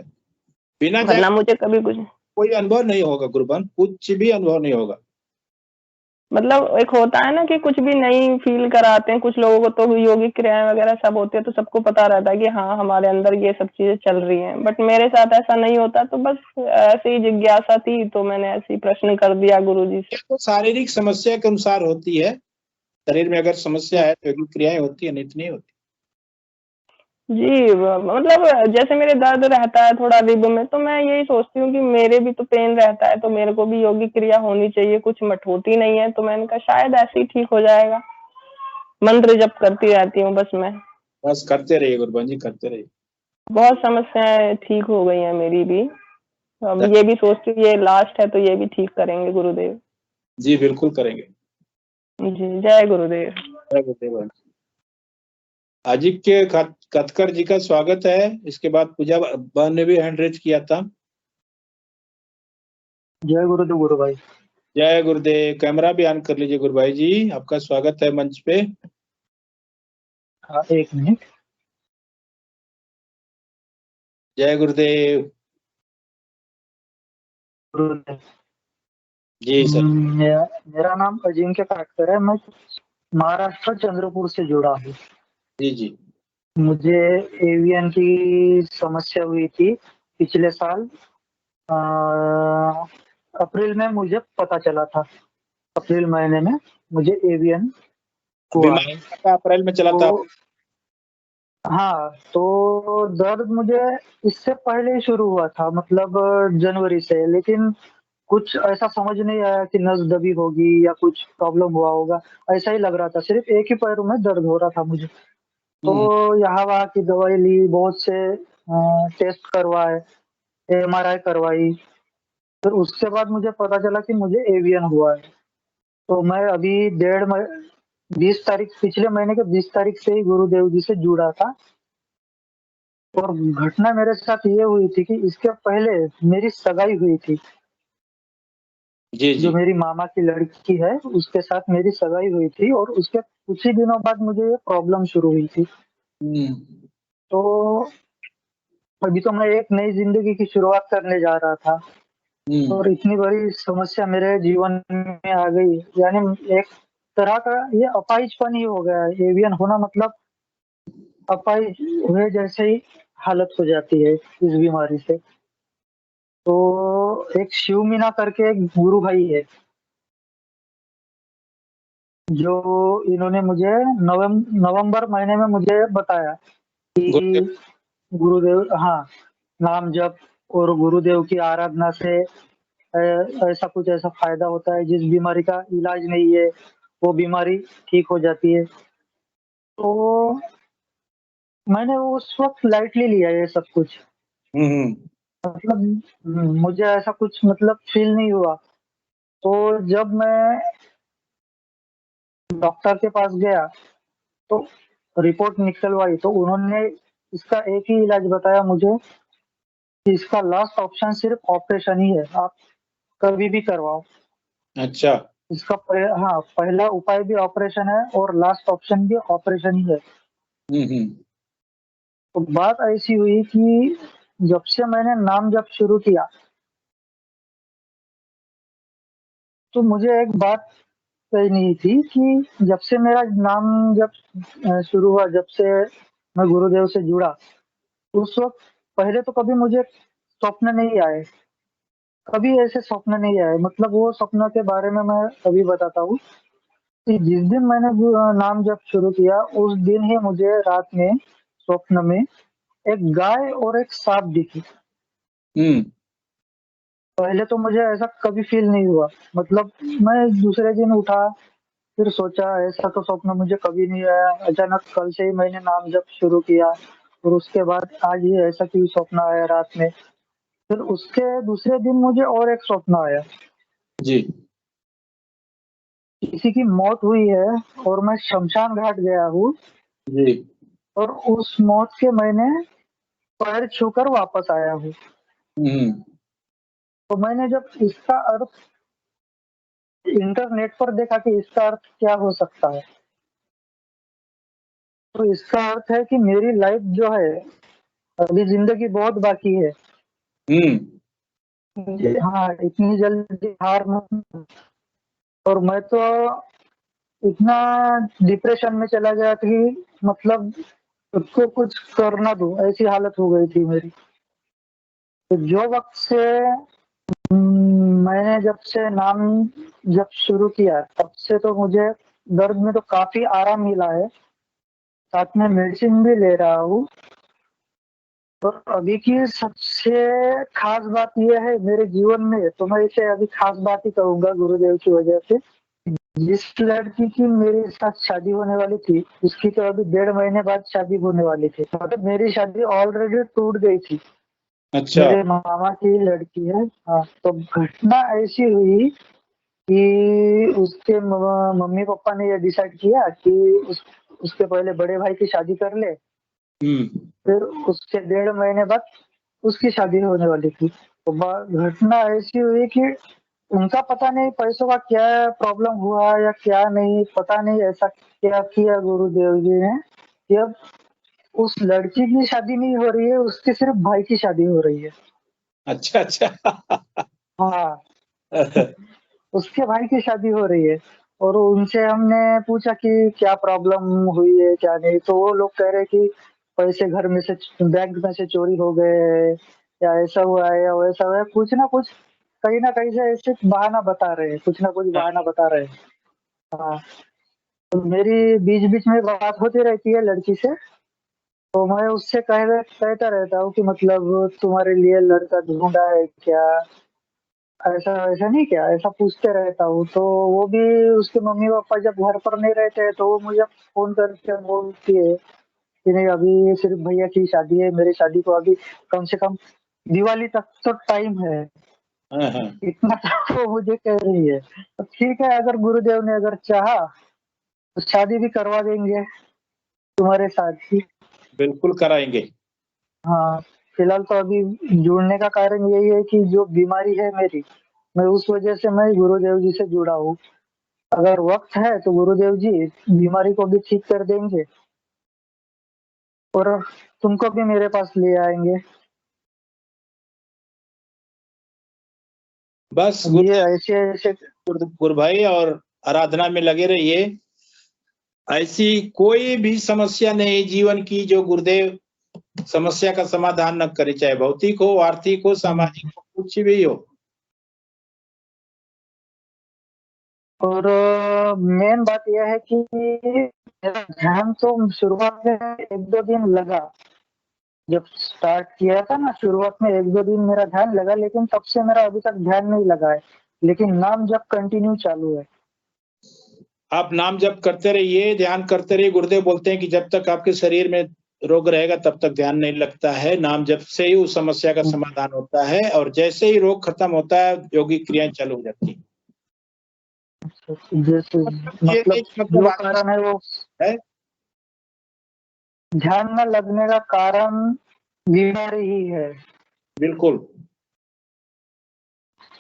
बिना वरना मुझे कभी कुछ कोई अनुभव नहीं होगा गुरुबान, कुछ भी अनुभव नहीं होगा। मतलब एक होता है ना कि कुछ भी नहीं फील कराते हैं, कुछ लोगों को तो योगिक क्रियाएं वगैरह सब होती है तो सबको पता रहता है कि हाँ हमारे अंदर ये सब चीजें चल रही हैं, बट मेरे साथ ऐसा नहीं होता, तो बस ऐसी ही जिज्ञासा थी तो मैंने ऐसे ही प्रश्न कर दिया गुरुजी से। तो शारीरिक समस्या के अनुसार होती है, शरीर में अगर समस्या है तो योगिक क्रियाएं होती है, नहीं तो नहीं होती। जी, मतलब जैसे मेरे दर्द रहता है थोड़ा रिब में, तो मैं यही सोचती हूँ कि मेरे भी तो पेन रहता है, तो मेरे को भी योगिक क्रिया होनी चाहिए, कुछ मठ होती नहीं है, तो मैंने कहा शायद ऐसे ही ठीक हो जाएगा, मंत्र जप करती रहती हूँ बस मैं। बस करते रहिए गुरबान जी, करते रहिए। बहुत समस्याएं ठीक हो गई हैं मेरी भी। अब ये भी सोचती हूँ ये लास्ट है तो ये भी ठीक करेंगे गुरुदेव। जी बिल्कुल करेंगे। जी, जय गुरुदेव। जय गुरुदेव। आजिक्य कथकर जी का स्वागत है। इसके बाद पूजा बहन ने भी हैंड रेज किया था। जय गुरुदेव गुरु भाई। जय गुरुदेव। कैमरा भी ऑन कर लीजिए गुरु भाई जी, आपका स्वागत है मंच पे। हाँ, एक मिनट। जय गुरुदेव। गुरुदेव जी सर। मेरा नाम अजिंक्य काटकर है। मैं महाराष्ट्र चंद्रपुर से जुड़ा हूँ। जी जी। मुझे एवियन की समस्या हुई थी पिछले साल। अप्रैल में मुझे पता चला था। अप्रैल महीने में मुझे एवियन हुआ है। अप्रैल में चला था। हाँ, तो दर्द मुझे इससे पहले ही शुरू हुआ था, मतलब जनवरी से। लेकिन कुछ ऐसा समझ नहीं आया कि नस दबी होगी या कुछ प्रॉब्लम हुआ होगा। ऐसा ही लग रहा था, सिर्फ एक ही पैर में दर्द हो रहा था मुझे। तो यहाँ वहाँ की दवाई ली, बहुत से टेस्ट करवाए, MRI करवाई। फिर उसके बाद मुझे पता चला कि मुझे एवियन हुआ है। तो मैं अभी 20 तारीख, पिछले महीने के 20 तारीख से ही गुरुदेव जी से जुड़ा था। और घटना मेरे साथ ये हुई थी कि इसके पहले मेरी सगाई हुई थी। जी जी। जो मेरी मामा की लड़की है उसके साथ मेरी सगाई हुई थी, और उसके कुछ ही दिनों बाद मुझे ये प्रॉब्लम शुरू हुई थी। तो अभी तो मैं एक नई जिंदगी की शुरुआत करने जा रहा था, और इतनी बड़ी समस्या मेरे जीवन में आ गई। यानी एक तरह का ये अपाहिजपन ही हो गया है। एवियन होना मतलब अपाहिज हुए जैसे ही हालत हो जाती है इस बीमारी से। तो एक शिव मीना करके एक गुरु भाई है, जो इन्होंने मुझे नवंबर महीने में मुझे बताया कि गुरुदेव, हाँ, नाम जप और गुरुदेव की आराधना से ऐसा कुछ ऐसा फायदा होता है, जिस बीमारी का इलाज नहीं है वो बीमारी ठीक हो जाती है। तो मैंने उस वक्त लाइटली लिया ये सब कुछ। मतलब मुझे ऐसा कुछ मतलब फील नहीं हुआ। तो जब मैं डॉक्टर के पास गया तो रिपोर्ट निकलवाई, तो उन्होंने इसका एक ही इलाज बताया मुझे कि इसका लास्ट ऑप्शन सिर्फ ऑपरेशन ही है, आप कभी भी करवाओ। अच्छा। इसका हाँ, पहला उपाय भी ऑपरेशन है और लास्ट ऑप्शन भी ऑपरेशन ही है। तो बात ऐसी हुई कि जब से मैंने नाम जप शुरू किया तो मुझे एक बात कहनी थी कि जब से मेरा नाम जब शुरू हुआ, जब से मैं गुरुदेव से जुड़ा, उस वक्त पहले तो कभी मुझे स्वप्न नहीं आए, कभी ऐसे स्वप्न नहीं आए। मतलब वो स्वप्न के बारे में मैं अभी बताता हूँ कि जिस दिन मैंने नाम जप शुरू किया उस दिन ही मुझे रात में स्वप्न में एक गाय और एक सांप दिखी। पहले तो मुझे ऐसा कभी फील नहीं हुआ। मतलब मैं दूसरे दिन उठा, फिर सोचा ऐसा तो स्वप्न मुझे कभी नहीं आया। अचानक कल से ही मैंने नाम जप शुरू किया, और उसके बाद आज ही ऐसा क्यों स्वप्न आया रात में। फिर उसके दूसरे दिन मुझे और एक स्वप्न आया जी। किसी की मौत हुई है और मैं शमशान घाट गया हूँ जी। और उस मौत के मैंने पैर छूकर वापस आया हूँ। तो मैंने जब इसका अर्थ इंटरनेट पर देखा कि इसका अर्थ क्या हो सकता है, तो इसका अर्थ है कि मेरी लाइफ जो है, अभी जिंदगी बहुत बाकी है। हाँ, इतनी जल्दी हार मत। और मैं तो इतना डिप्रेशन में चला गया कि मतलब खुद को कुछ करना दूं ऐसी हालत हो गई थी मेरी। तो जो वक्त से मैंने जब से नाम जब शुरू किया तब से तो मुझे दर्द में तो काफी आराम मिला है, साथ में मेडिसिन भी ले रहा हूँ। और अभी की सबसे खास बात यह है मेरे जीवन में, तो मैं इसे अभी खास बात ही कहूंगा गुरुदेव की वजह से, जिस लड़की की मेरे साथ शादी होने वाली थी उसकी तो अभी 1.5 महीने बाद शादी होने वाली थी। मतलब मेरी शादी ऑलरेडी टूट गई थी। अच्छा। मेरे मामा की लड़की है। हाँ, तो घटना ऐसी हुई कि उसके मम्मी पापा ने ये डिसाइड किया कि उसके पहले बड़े भाई की शादी कर ले, फिर उसके 1.5 महीने बाद उसकी शादी होने वाली थी। तो घटना ऐसी हुई कि उनका पता नहीं पैसों का क्या प्रॉब्लम हुआ या क्या नहीं, पता नहीं ऐसा क्या किया गुरुदेव जी ने कि अब उस लड़की की शादी नहीं हो रही है, उसके सिर्फ भाई की शादी हो रही है। अच्छा अच्छा। हाँ, उसके भाई की शादी हो रही है। और उनसे हमने पूछा कि क्या प्रॉब्लम हुई है क्या नहीं, तो वो लोग कह रहे कि पैसे घर में से बैंक में से चोरी हो गए या ऐसा हुआ है या वैसा हुआ है, कुछ ना कुछ कहीं ना कहीं से ऐसे बहाना बता रहे हैं, कुछ ना कुछ बहाना बता रहे हैं। हाँ, तो मेरी बीच बीच में बात होती रहती है लड़की से, तो मैं उससे कहता रहता हूँ कि मतलब तुम्हारे लिए लड़का ढूंढा है क्या, ऐसा ऐसा नहीं क्या, ऐसा पूछते रहता हूँ। तो वो भी, उसके मम्मी पापा जब घर पर नहीं रहते हैं तो वो मुझे फोन करके बोलती है कि नहीं अभी सिर्फ भैया की शादी है, मेरी शादी को अभी कम से कम दिवाली तक तो टाइम है, इतना तो वो मुझे कह रही है। तो ठीक है, अगर गुरुदेव ने अगर चाहा तो शादी भी करवा देंगे तुम्हारे साथ ही। बिल्कुल कराएंगे। हाँ, फिलहाल तो अभी जुड़ने का कारण यही है कि जो बीमारी है मेरी, मैं उस वजह से मैं गुरुदेव जी से जुड़ा हूँ। अगर वक्त है तो गुरुदेव जी बीमारी को भी ठीक कर देंगे और तुमको भी मेरे पास ले आएंगे। बस ये ऐसे ऐसे गुरु भाई और आराधना में लगे रहिए। ऐसी कोई भी समस्या नहीं जीवन की जो गुरुदेव समस्या का समाधान न करे, चाहे भौतिक हो, आर्थिक हो, सामाजिक हो, कुछ भी हो। और मेन बात यह है कि मेरा ध्यान तो शुरुआत में 1-2 दिन लगा, जब स्टार्ट किया था ना शुरुआत में 1-2 दिन मेरा ध्यान लगा, लेकिन तब से मेरा अभी तक ध्यान नहीं लगा है, लेकिन नाम जप कंटिन्यू चालू है। आप नाम जप करते रहिए, ध्यान करते रहिए। गुरुदेव बोलते हैं कि जब तक आपके शरीर में रोग रहेगा तब तक ध्यान नहीं लगता है। नाम जप से ही उस समस्या का समाधान होता है, और जैसे ही रोग खत्म होता है योगिक क्रियाएं चालू हो जाती हैं। जैसे मतलब जो कारण है वो है ध्यान न लगने का कारण बीमारी ही है। बिल्कुल।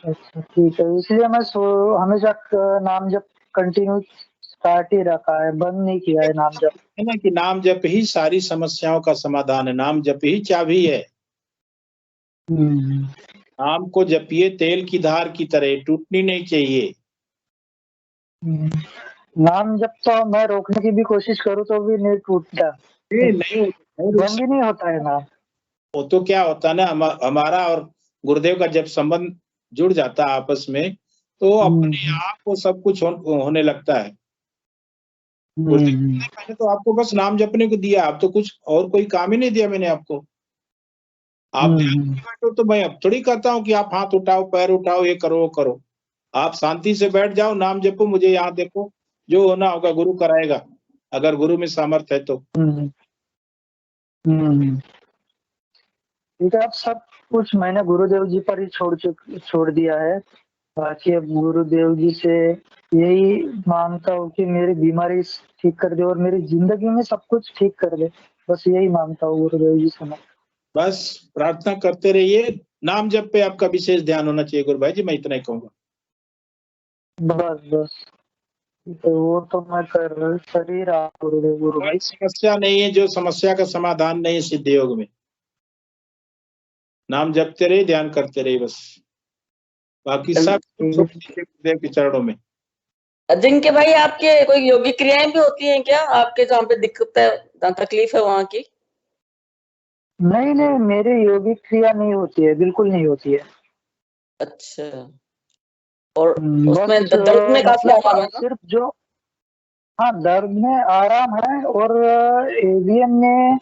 अच्छा ठीक है, इसलिए मैं हमेशा नाम जप कंटिन्यू स्टार्ट ही रखा है, बंद नहीं किया है नाम जप। है ना कि नाम जप ही सारी समस्याओं का समाधान है, नाम जप ही चाबी है। नाम को जपिए तेल की धार की तरह, टूटनी नहीं चाहिए। नाम जब तो मैं रोकने की भी कोशिश करूँ तो भी नहीं टूटता, नहीं बंद ही नहीं होता है नाम। वो तो क्या होता है ना, हमारा और गुरुदेव का जब संबंध जुड़ जाता है आपस में, तो अपने आप को सब कुछ होने लगता है। गुरुदेव ने मैंने तो आपको बस नाम जपने को दिया, आप तो कुछ और कोई काम ही नहीं दिया मैंने आपको। आप ध्यान में बैठो तो मैं अब थोड़ी कहता हूँ कि आप हाथ उठाओ, पैर उठाओ, ये करो वो करो। आप शांति से बैठ जाओ, नाम जपो, मुझे यहाँ देखो, जो होना होगा गुरु कराएगा, अगर गुरु में सामर्थ्य है तो। ठीक है, अब सब कुछ मैंने गुरुदेव जी पर ही छोड़ दिया है। बाकी अब गुरुदेव जी से यही मांगता हूँ कि मेरी बीमारी ठीक कर दे और मेरी जिंदगी में सब कुछ ठीक कर दे, बस यही मांगता हूँ गुरुदेव जी से मैं। बस प्रार्थना करते रहिए, नाम जप पे आपका विशेष ध्यान होना चाहिए गुरु भाई जी, मैं इतना ही कहूंगा। बस तो वो तो मैं कर ही रहा गुरु भाई। समस्या नहीं है जो समस्या का समाधान नहीं है सिद्ध योग में। नाम जपते रहिए, ध्यान करते रहिए, बस बाकी सब गुरुदेव के चरणों में। अजिंक्य भाई, आपके कोई योगिक क्रियाएं भी होती हैं क्या आपके जहाँ पे दिक्कत है, जहाँ तकलीफ है वहाँ की? नहीं नहीं, मेरी योगिक क्रिया नहीं होती है, बिल्कुल नहीं होती है। अच्छा, और उसमें दर्द में काफी आराम है ना? सिर्फ जो, हाँ दर्द में आराम है, और एवीएम में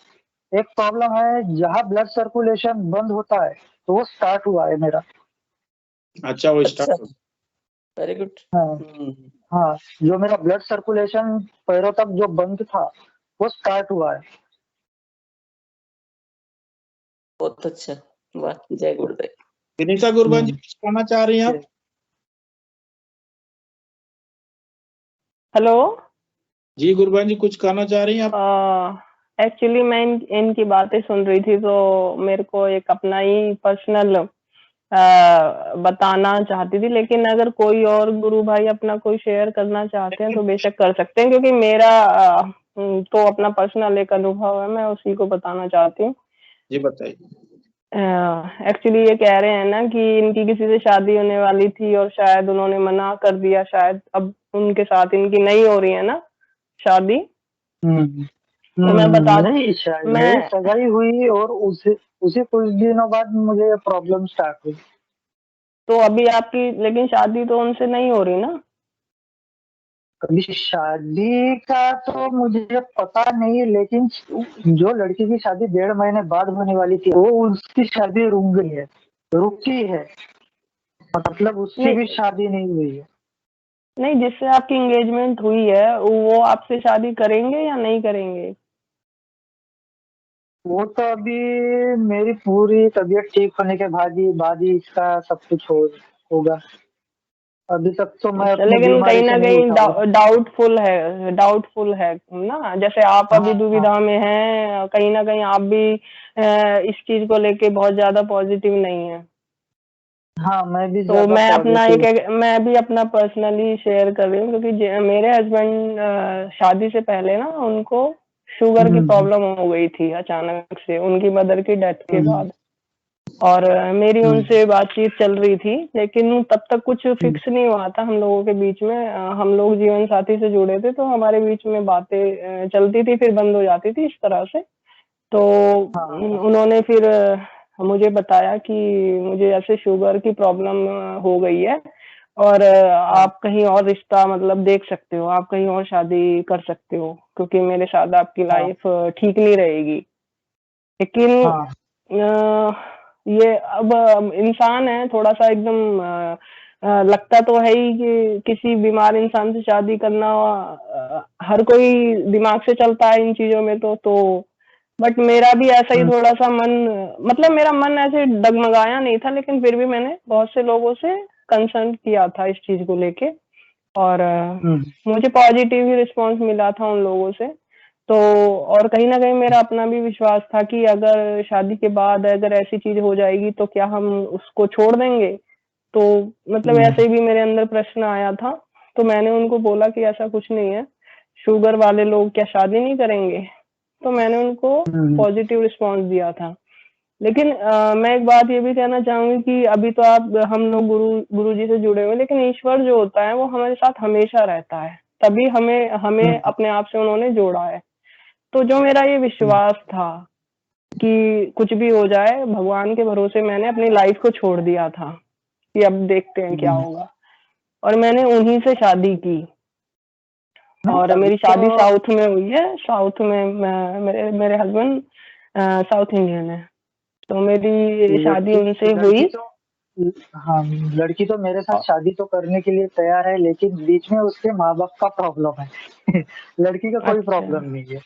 एक प्रॉब्लम है, जहाँ ब्लड सर्कुलेशन बंद होता है तो वो स्टार्ट हुआ है मेरा। अच्छा, वो स्टार्ट। Very good. हाँ, हाँ, जो मेरा ब्लड सर्कुलेशन पैरों तक जो बंद था वो स्टार्ट हुआ है। बहुत अच्छा, वाह, जय गुरुदेव। विनीता गुरबान जी कुछ कहना चाह रही हैं आप? हेलो। जी गुरबान जी कुछ कहना चाह रही हैं आप? एक्चुअली मैं इनकी बातें सुन रही थी, तो मेरे को एक अपना ही पर्सनल बताना चाहती थी, लेकिन अगर कोई और गुरु भाई अपना कोई शेयर करना चाहते हैं तो बेशक कर सकते हैं, क्योंकि मेरा तो अपना पर्सनल एक अनुभव है, मैं उसी को बताना चाहती हूँ। जी बताइए। एक्चुअली ये कह रहे हैं ना कि इनकी किसी से शादी होने वाली थी और शायद उन्होंने मना कर दिया, शायद अब उनके साथ इनकी नहीं हो रही है ना शादी। तो मैं बता नहीं, मेरी सगाई हुई और उसे कुछ दिनों बाद मुझे प्रॉब्लम स्टार्ट हुई। तो अभी आपकी लेकिन शादी तो उनसे नहीं हो रही ना? अभी शादी का तो मुझे पता नहीं, लेकिन जो लड़की की शादी 1.5 महीने बाद होने वाली थी वो उसकी शादी रुकी है, मतलब उसकी भी शादी नहीं हुई है। नहीं, जिससे आपकी एंगेजमेंट हुई है वो आपसे शादी करेंगे या नहीं करेंगे? वो तो अभी मेरी पूरी तबीयत ठीक होने के बाद ही इसका सब कुछ होगा। अभी तक तो मैं अपनी लेकिन बीमारी कहीं ना से नहीं कहीं उठा हूँ। डाउटफुल है ना, जैसे आप अभी दुविधा में हैं, कहीं ना कहीं आप भी इस चीज को लेके बहुत ज्यादा पॉजिटिव नहीं है। हाँ, मैं भी तो ज्यादा मैं भी अपना पर्सनली शेयर कर रही हूँ, क्योंकि मेरे हस्बैंड शादी से पहले ना उनको शुगर की प्रॉब्लम हो गई थी अचानक से, उनकी मदर की डेथ के बाद। और मेरी उनसे बातचीत चल रही थी, लेकिन तब तक कुछ फिक्स नहीं हुआ था हम लोगों के बीच में। हम लोग जीवन साथी से जुड़े थे, तो हमारे बीच में बातें चलती थी, फिर बंद हो जाती थी इस तरह से। तो उन्होंने फिर मुझे बताया कि मुझे ऐसे शुगर की प्रॉब्लम हो गई है और आप कहीं और रिश्ता मतलब देख सकते हो, आप कहीं और शादी कर सकते हो, क्योंकि मेरे साथ आपकी लाइफ ठीक नहीं रहेगी। लेकिन ये अब इंसान है थोड़ा सा एकदम लगता तो है ही कि किसी बीमार इंसान से शादी करना हर कोई दिमाग से चलता है इन चीजों में तो बट मेरा भी ऐसा ही थोड़ा सा मन, मतलब मेरा मन ऐसे डगमगाया नहीं था, लेकिन फिर भी मैंने बहुत से लोगों से कंसल्ट किया था इस चीज को लेके, और मुझे पॉजिटिव ही रिस्पांस मिला था उन लोगों से। तो और कहीं ना कहीं मेरा अपना भी विश्वास था कि अगर शादी के बाद अगर ऐसी चीज हो जाएगी तो क्या हम उसको छोड़ देंगे? तो मतलब ऐसे ही भी मेरे अंदर प्रश्न आया था। तो मैंने उनको बोला कि ऐसा कुछ नहीं है, शुगर वाले लोग क्या शादी नहीं करेंगे? तो मैंने उनको पॉजिटिव रिस्पांस दिया था। लेकिन मैं एक बात ये भी कहना चाहूंगी कि अभी तो आप हम लोग गुरु जी से जुड़े हुए, लेकिन ईश्वर जो होता है वो हमारे साथ हमेशा रहता है, तभी हमें अपने आप से उन्होंने जोड़ा है। तो जो मेरा ये विश्वास था कि कुछ भी हो जाए, भगवान के भरोसे मैंने अपनी लाइफ को छोड़ दिया था कि अब देखते हैं क्या होगा, और मैंने उन्हीं से शादी की। और मेरी शादी साउथ में हुई है, साउथ में मेरे हस्बैंड साउथ इंडियन है, तो मेरी शादी उनसे हुई। हाँ, लड़की तो मेरे साथ शादी तो करने के लिए तैयार है, लेकिन बीच में उसके माँ बाप का प्रॉब्लम है। लड़की का कोई प्रॉब्लम नहीं है।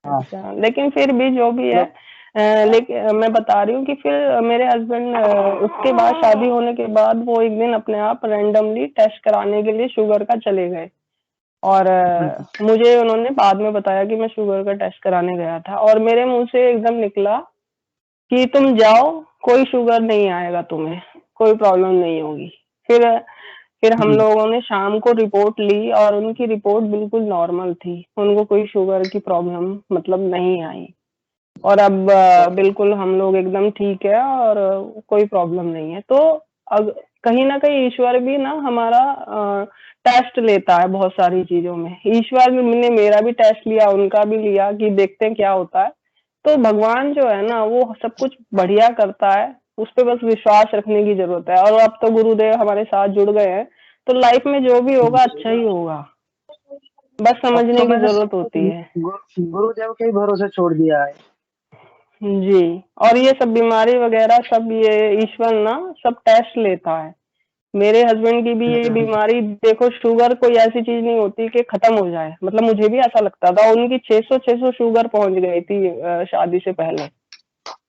अच्छा, लेकिन फिर भी जो भी है, लेकिन मैं बता रही हूँ कि फिर मेरे हस्बैंड उसके बाद शादी होने के बाद वो एक दिन अपने आप रैंडमली टेस्ट कराने के लिए शुगर का चले गए, और मुझे उन्होंने बाद में बताया कि मैं शुगर का टेस्ट कराने गया था, और मेरे मुंह से एकदम निकला कि तुम जाओ, कोई शुगर नहीं आएगा तुम्हें, कोई प्रॉब्लम नहीं होगी। फिर हम लोगों ने शाम को रिपोर्ट ली और उनकी रिपोर्ट बिल्कुल नॉर्मल थी, उनको कोई शुगर की प्रॉब्लम मतलब नहीं आई, और अब बिल्कुल हम लोग एकदम ठीक है और कोई प्रॉब्लम नहीं है। तो कहीं ना कहीं ईश्वर भी ना हमारा टेस्ट लेता है बहुत सारी चीजों में। ईश्वर ने मेरा भी टेस्ट लिया, उनका भी लिया कि देखते हैं क्या होता है। तो भगवान जो है ना वो सब कुछ बढ़िया करता है, उस पर बस विश्वास रखने की जरूरत है। और अब तो गुरुदेव हमारे साथ जुड़ गए हैं, तो लाइफ में जो भी होगा अच्छा ही होगा, बस समझने की जरूरत होती है। गुरुदेव के भरोसे छोड़ दिया है जी। और ये सब बीमारी वगैरह सब ये ईश्वर ना सब टेस्ट लेता है, मेरे हस्बैंड की भी ये बीमारी, देखो शुगर कोई ऐसी चीज नहीं होती कि खत्म हो जाए, मतलब मुझे भी ऐसा लगता था। उनकी 600 शुगर पहुंच गई थी शादी से पहले,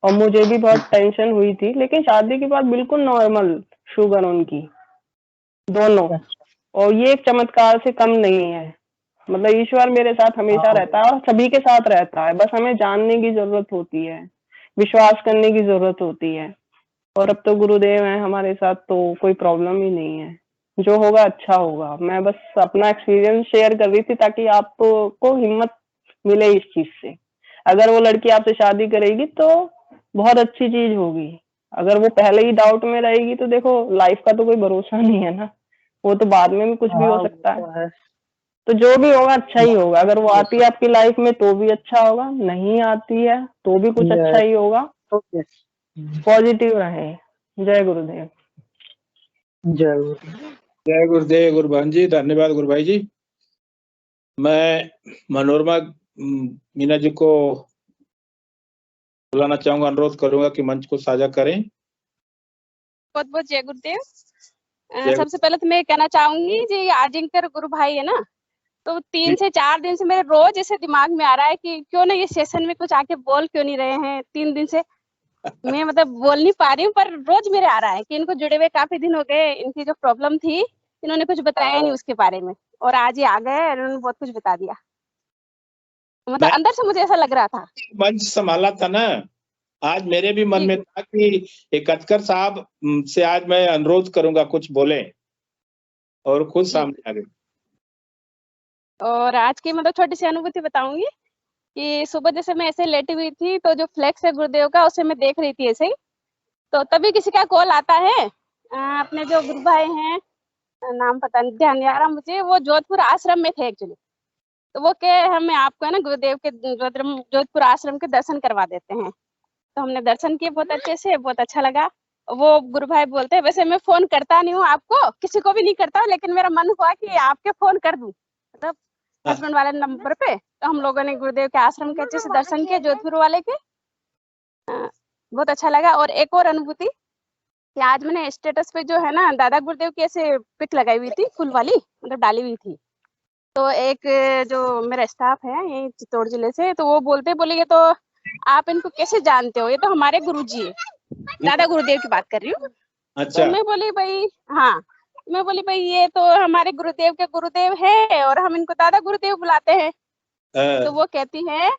और मुझे भी बहुत टेंशन हुई थी, लेकिन शादी के बाद बिल्कुल नॉर्मल शुगर उनकी दोनों। और ये एक चमत्कार से कम नहीं है, मतलब ईश्वर मेरे साथ हमेशा रहता है और सभी के साथ रहता है, बस हमें जानने की जरूरत होती है, विश्वास करने की जरूरत होती है। और अब तो गुरुदेव हैं हमारे साथ, तो कोई प्रॉब्लम ही नहीं है, जो होगा अच्छा होगा। मैं बस अपना एक्सपीरियंस शेयर कर रही थी ताकि आपको हिम्मत मिले इस चीज से। अगर वो लड़की आपसे शादी करेगी तो बहुत अच्छी चीज होगी, अगर वो पहले ही डाउट में रहेगी तो देखो लाइफ का तो कोई भरोसा नहीं है ना, वो तो बाद में भी कुछ भी हो सकता है। तो जो भी होगा अच्छा ही होगा, अगर वो आती है आपकी लाइफ में तो भी अच्छा होगा, नहीं आती है तो भी कुछ अच्छा ही होगा। पॉजिटिव रहे। जय गुरुदेव। जय गुरुदेव गुरुभान जी, धन्यवाद गुरु भाई जी। मैं मनोरमा मीना जी को बुलाना चाहूंगा, अनुरोध करूंगा कि मंच को साझा करें। बहुत बहुत जय गुरुदेव। सबसे पहले तो मैं कहना चाहूंगी जी, आजिंकर गुरु भाई है ना, तो 3 से 4 दिन से मेरे रोज ऐसे दिमाग में आ रहा है कि क्यों ना ये सेशन में कुछ आके बोल क्यों नहीं रहे हैं। 3 दिन से मैं मतलब बोल नहीं पा रही हूँ, पर रोज मेरे आ रहा है कि इनको जुड़े हुए काफी दिन हो गए, इनकी जो प्रॉब्लम थी इन्होंने कुछ बताया नहीं उसके बारे में, और आज ही आ गए इन्होंने बहुत कुछ बता दिया। मतलब अंदर से मुझे ऐसा लग रहा था, मंच संभाला था ना, आज मेरे भी मन में था कि एकतकर साहब से आज मैं अनुरोध करूंगा कुछ बोले, और खुद सामने आ गए। और आज की मतलब छोटी सी अनुभूति बताऊंगी कि सुबह जैसे मैं ऐसे लेटी हुई थी, तो जो फ्लेक्स है गुरुदेव का उसे मैं देख रही थी ऐसे ही, तो तभी किसी का कॉल आता है। अपने जो गुरु भाई हैं, नाम पता नहीं ध्यान नहीं आ रहा मुझे, वो जोधपुर आश्रम में थे एक्चुअली, तो वो कहे हमें आपको है ना गुरुदेव के जोधपुर आश्रम के दर्शन करवा देते हैं। तो हमने दर्शन किए बहुत अच्छे से, बहुत अच्छा लगा। वो गुरु भाई बोलते हैं वैसे मैं फोन करता नहीं हूँ आपको, किसी को भी नहीं करता, लेकिन मेरा मन हुआ कि आपके फोन कर दूं, मतलब हस्बैंड वाले नंबर पे। तो हम लोगों ने गुरुदेव के आश्रम के अच्छे से दर्शन किए, जोधपुर वाले के, बहुत अच्छा लगा। और एक और अनुभूति कि आज मैंने स्टेटस पे जो है ना दादा गुरुदेव की ऐसे पिक लगाई हुई थी, फुल वाली मतलब डाली हुई थी, तो एक जो मेरा स्टाफ है यही चित्तौड़ जिले से, तो वो बोले तो आप इनको कैसे जानते हो, ये तो हमारे गुरुजी है, दादा गुरुदेव की बात कर रही हूँ। अच्छा। तो मैं बोली भाई, हाँ मैं बोली भाई ये तो हमारे गुरुदेव के गुरुदेव है और हम इनको दादा गुरुदेव बुलाते हैं। तो वो कहती है,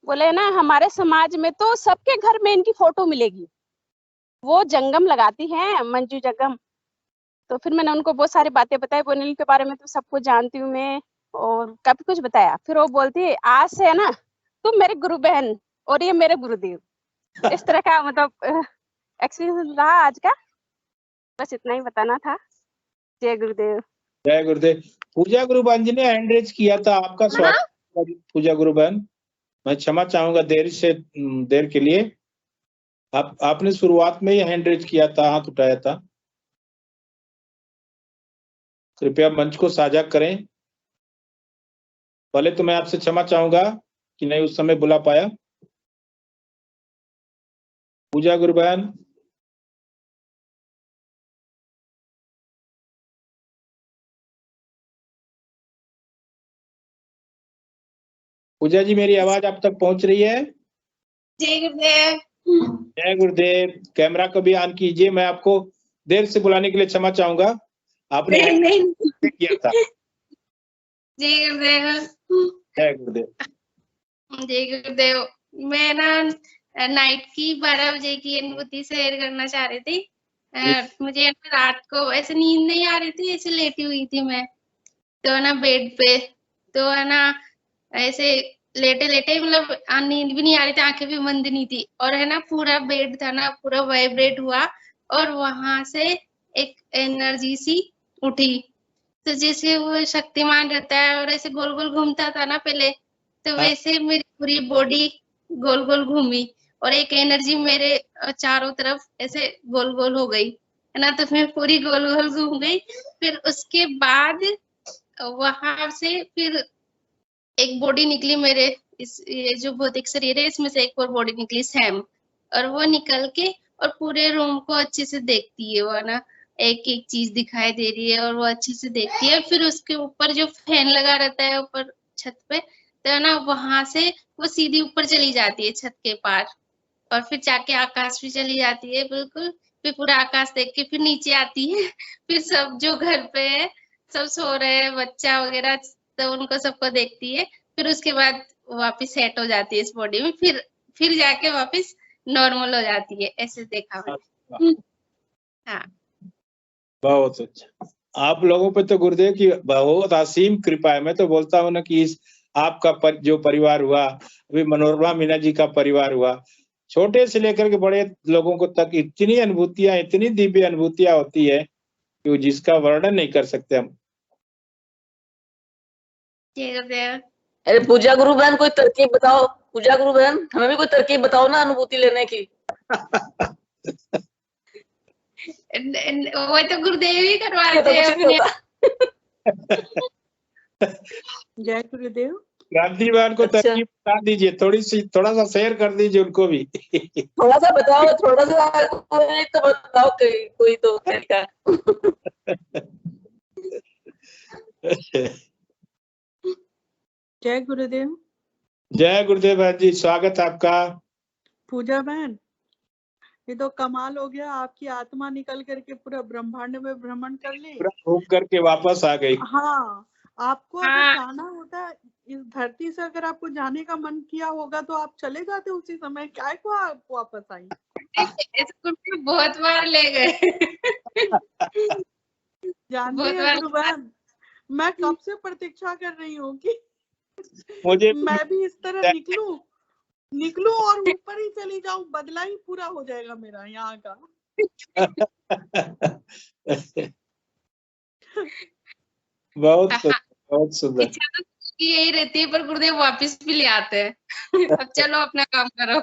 बोले ना हमारे समाज में तो सबके घर में इनकी फोटो मिलेगी, वो जंगम लगाती हैं, मंजू जंगम। तो फिर मैंने उनको बहुत सारी बातें बताई, बोनिल के बारे में तो सब कुछ जानती हूँ मैं, और काफी कुछ बताया। फिर वो बोलती है आज से है ना तुम मेरी गुरु बहन और ये मेरे गुरुदेव। इस तरह का मतलब एक्सपीरियंस रहा आज का, बस इतना ही बताना था। जय गुरुदेव। जय गुरुदेव। पूजा गुरुबहन जी ने हैंड रेज किया था, आपका स्वागत पूजा गुरुबहन। मैं क्षमा चाहूंगा देर के लिए, आपने शुरुआत में ही हैंड रेज किया था, हाथ उठाया था। कृपया मंच को साझा करें। पहले तो मैं आपसे क्षमा चाहूंगा कि नहीं उस समय बुला पाया। पूजा गुरुबहन, पूजा जी मेरी आवाज आप तक पहुंच रही है? जय गुरुदेव। जय गुरुदेव। कैमरा को भी ऑन कीजिए। मैं आपको देर से बुलाने के लिए क्षमा चाहूंगा, आपने किया था। जय गुरुदेव। जय गुरुदेव। जय गुरुदेव। मैं ना नाइट की 12 बजे की अनुभूति शेयर करना चाह रही थी। मुझे रात को ऐसे नींद नहीं आ रही थी, ऐसे लेटी हुई थी मैं, तो ना बेड पे, तो है ना ऐसे लेटे लेटे मतलब नींद भी नहीं आ रही थी, आंखें भी बंद नहीं थी, और है ना पूरा बेड था ना पूरा वाइब्रेट हुआ, और वहां से एक एनर्जी सी उठी, तो जैसे वो शक्तिमान रहता है और ऐसे गोल गोल घूमता था ना पहले, तो वैसे मेरी पूरी बॉडी गोल गोल घूमी, और एक एनर्जी मेरे चारों तरफ ऐसे गोल गोल हो गई है ना, तो मैं पूरी गोल गोल घूम गई। फिर उसके बाद वहां से फिर एक बॉडी निकली मेरे, ये जो भौतिक शरीर है इसमें से एक और बॉडी निकली सैम, और वो निकल के और पूरे रूम को अच्छे से देखती है वो ना, एक एक चीज दिखाई दे रही है और वो अच्छे से देखती है। फिर उसके ऊपर जो फैन लगा रहता है ऊपर छत पे, तो ना वहां से वो सीधी ऊपर चली जाती है छत के पार, और फिर जाके आकाश में चली जाती है बिल्कुल। फिर पूरा आकाश देख के फिर नीचे आती है। फिर सब जो घर पे है सब सो रहे हैं, बच्चा वगैरह, तो उनको सबको देखती है। फिर उसके बाद वापस सेट हो जाती है इस बॉडी में, फिर जाके वापस नॉर्मल हो जाती है। ऐसे देखा मैंने। हाँ, बहुत अच्छा। आप लोगों पे तो गुरुदेव की बहुत असीम कृपा है। मैं तो बोलता हूँ ना कि इस आपका जो परिवार हुआ, अभी मनोरमा मीना जी का परिवार हुआ, छोटे से लेकर के बड़े लोगों को तक इतनी अनुभूतियां, इतनी दिव्य अनुभूतियां होती है कि वो जिसका वर्णन नहीं कर सकते हम। अरे पूजा गुरु बहन कोई तरकीब बताओ, पूजा गुरु बहन हमें भी कोई तरकीब बताओ ना अनुभूति लेने की। वो तो गुरुदेव ही करवाते हैं अपने। जय गुरुदेव। क्रांति बहन को तरकीब बता दीजिए, थोड़ा सा शेयर कर दीजिए उनको भी। थोड़ा सा बताओ, थोड़ा सा तो बताओ, कोई तो तरीका। जय गुरुदेव। जय गुरुदेव बहन जी, स्वागत है आपका। पूजा बहन, ये तो कमाल हो गया, आपकी आत्मा निकल करके पूरा ब्रह्मांड में भ्रमण कर ली, घूम करके वापस आ गई। हाँ, आपको अगर जाना होता इस धरती से, अगर आपको जाने का मन किया होगा तो आप चले जाते उसी समय, क्या को आप वापस आई? बहुत बार ले गए। जानते हैं गुरु बहन, मैं कब से प्रतीक्षा कर रही हूँ कि मुझे मैं भी इस तरह निकलूं और ऊपर ही चली जाऊं, बदला ही पूरा हो जाएगा मेरा यहाँ का। बहुत सुंदर। यही रहती है, पर गुरुदेव वापस भी ले आते हैं। अब चलो अपना काम करो।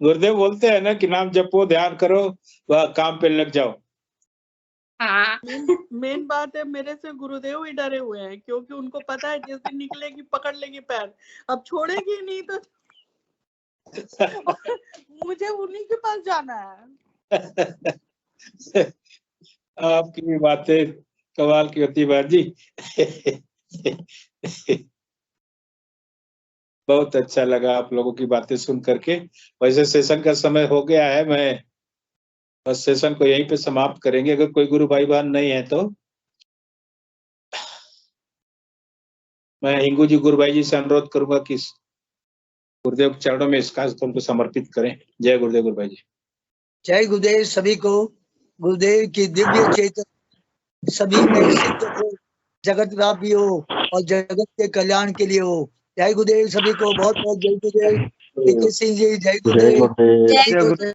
गुरुदेव बोलते हैं ना कि नाम जपो, ध्यान करो, वह काम पे लग जाओ। हाँ। मेन बात है, मेरे से गुरुदेव ही डरे हुए हैं, क्योंकि उनको पता है जिस दिन निकलेगी पकड़ लेगी पैर, अब छोड़ेगी नहीं तो। मुझे उन्हीं के पास जाना है। आपकी बातें कमाल की होती बहन जी। बहुत अच्छा लगा आप लोगों की बातें सुन करके। वैसे सेशन का समय हो गया है, मैं बस सेशन को यहीं पे समाप्त करेंगे। अगर कोई गुरु भाई बहन नहीं है तो मैं हिंगू जी गुरु भाई जी से अनुरोध करूंगा कि गुरुदेव चरणों में इस कार्यक्रम को समर्पित करें। जय गुरुदेव गुरु भाई जी। जय गुरुदेव सभी को। गुरुदेव की दिव्य चेतन सभी में सिद्ध हो, जगत व्यापी हो और जगत के कल्याण के लिए हो। जय गुरुदेव सभी को। बहुत बहुत जय गुरुदेव। सिंह जी जय गुरुदेव।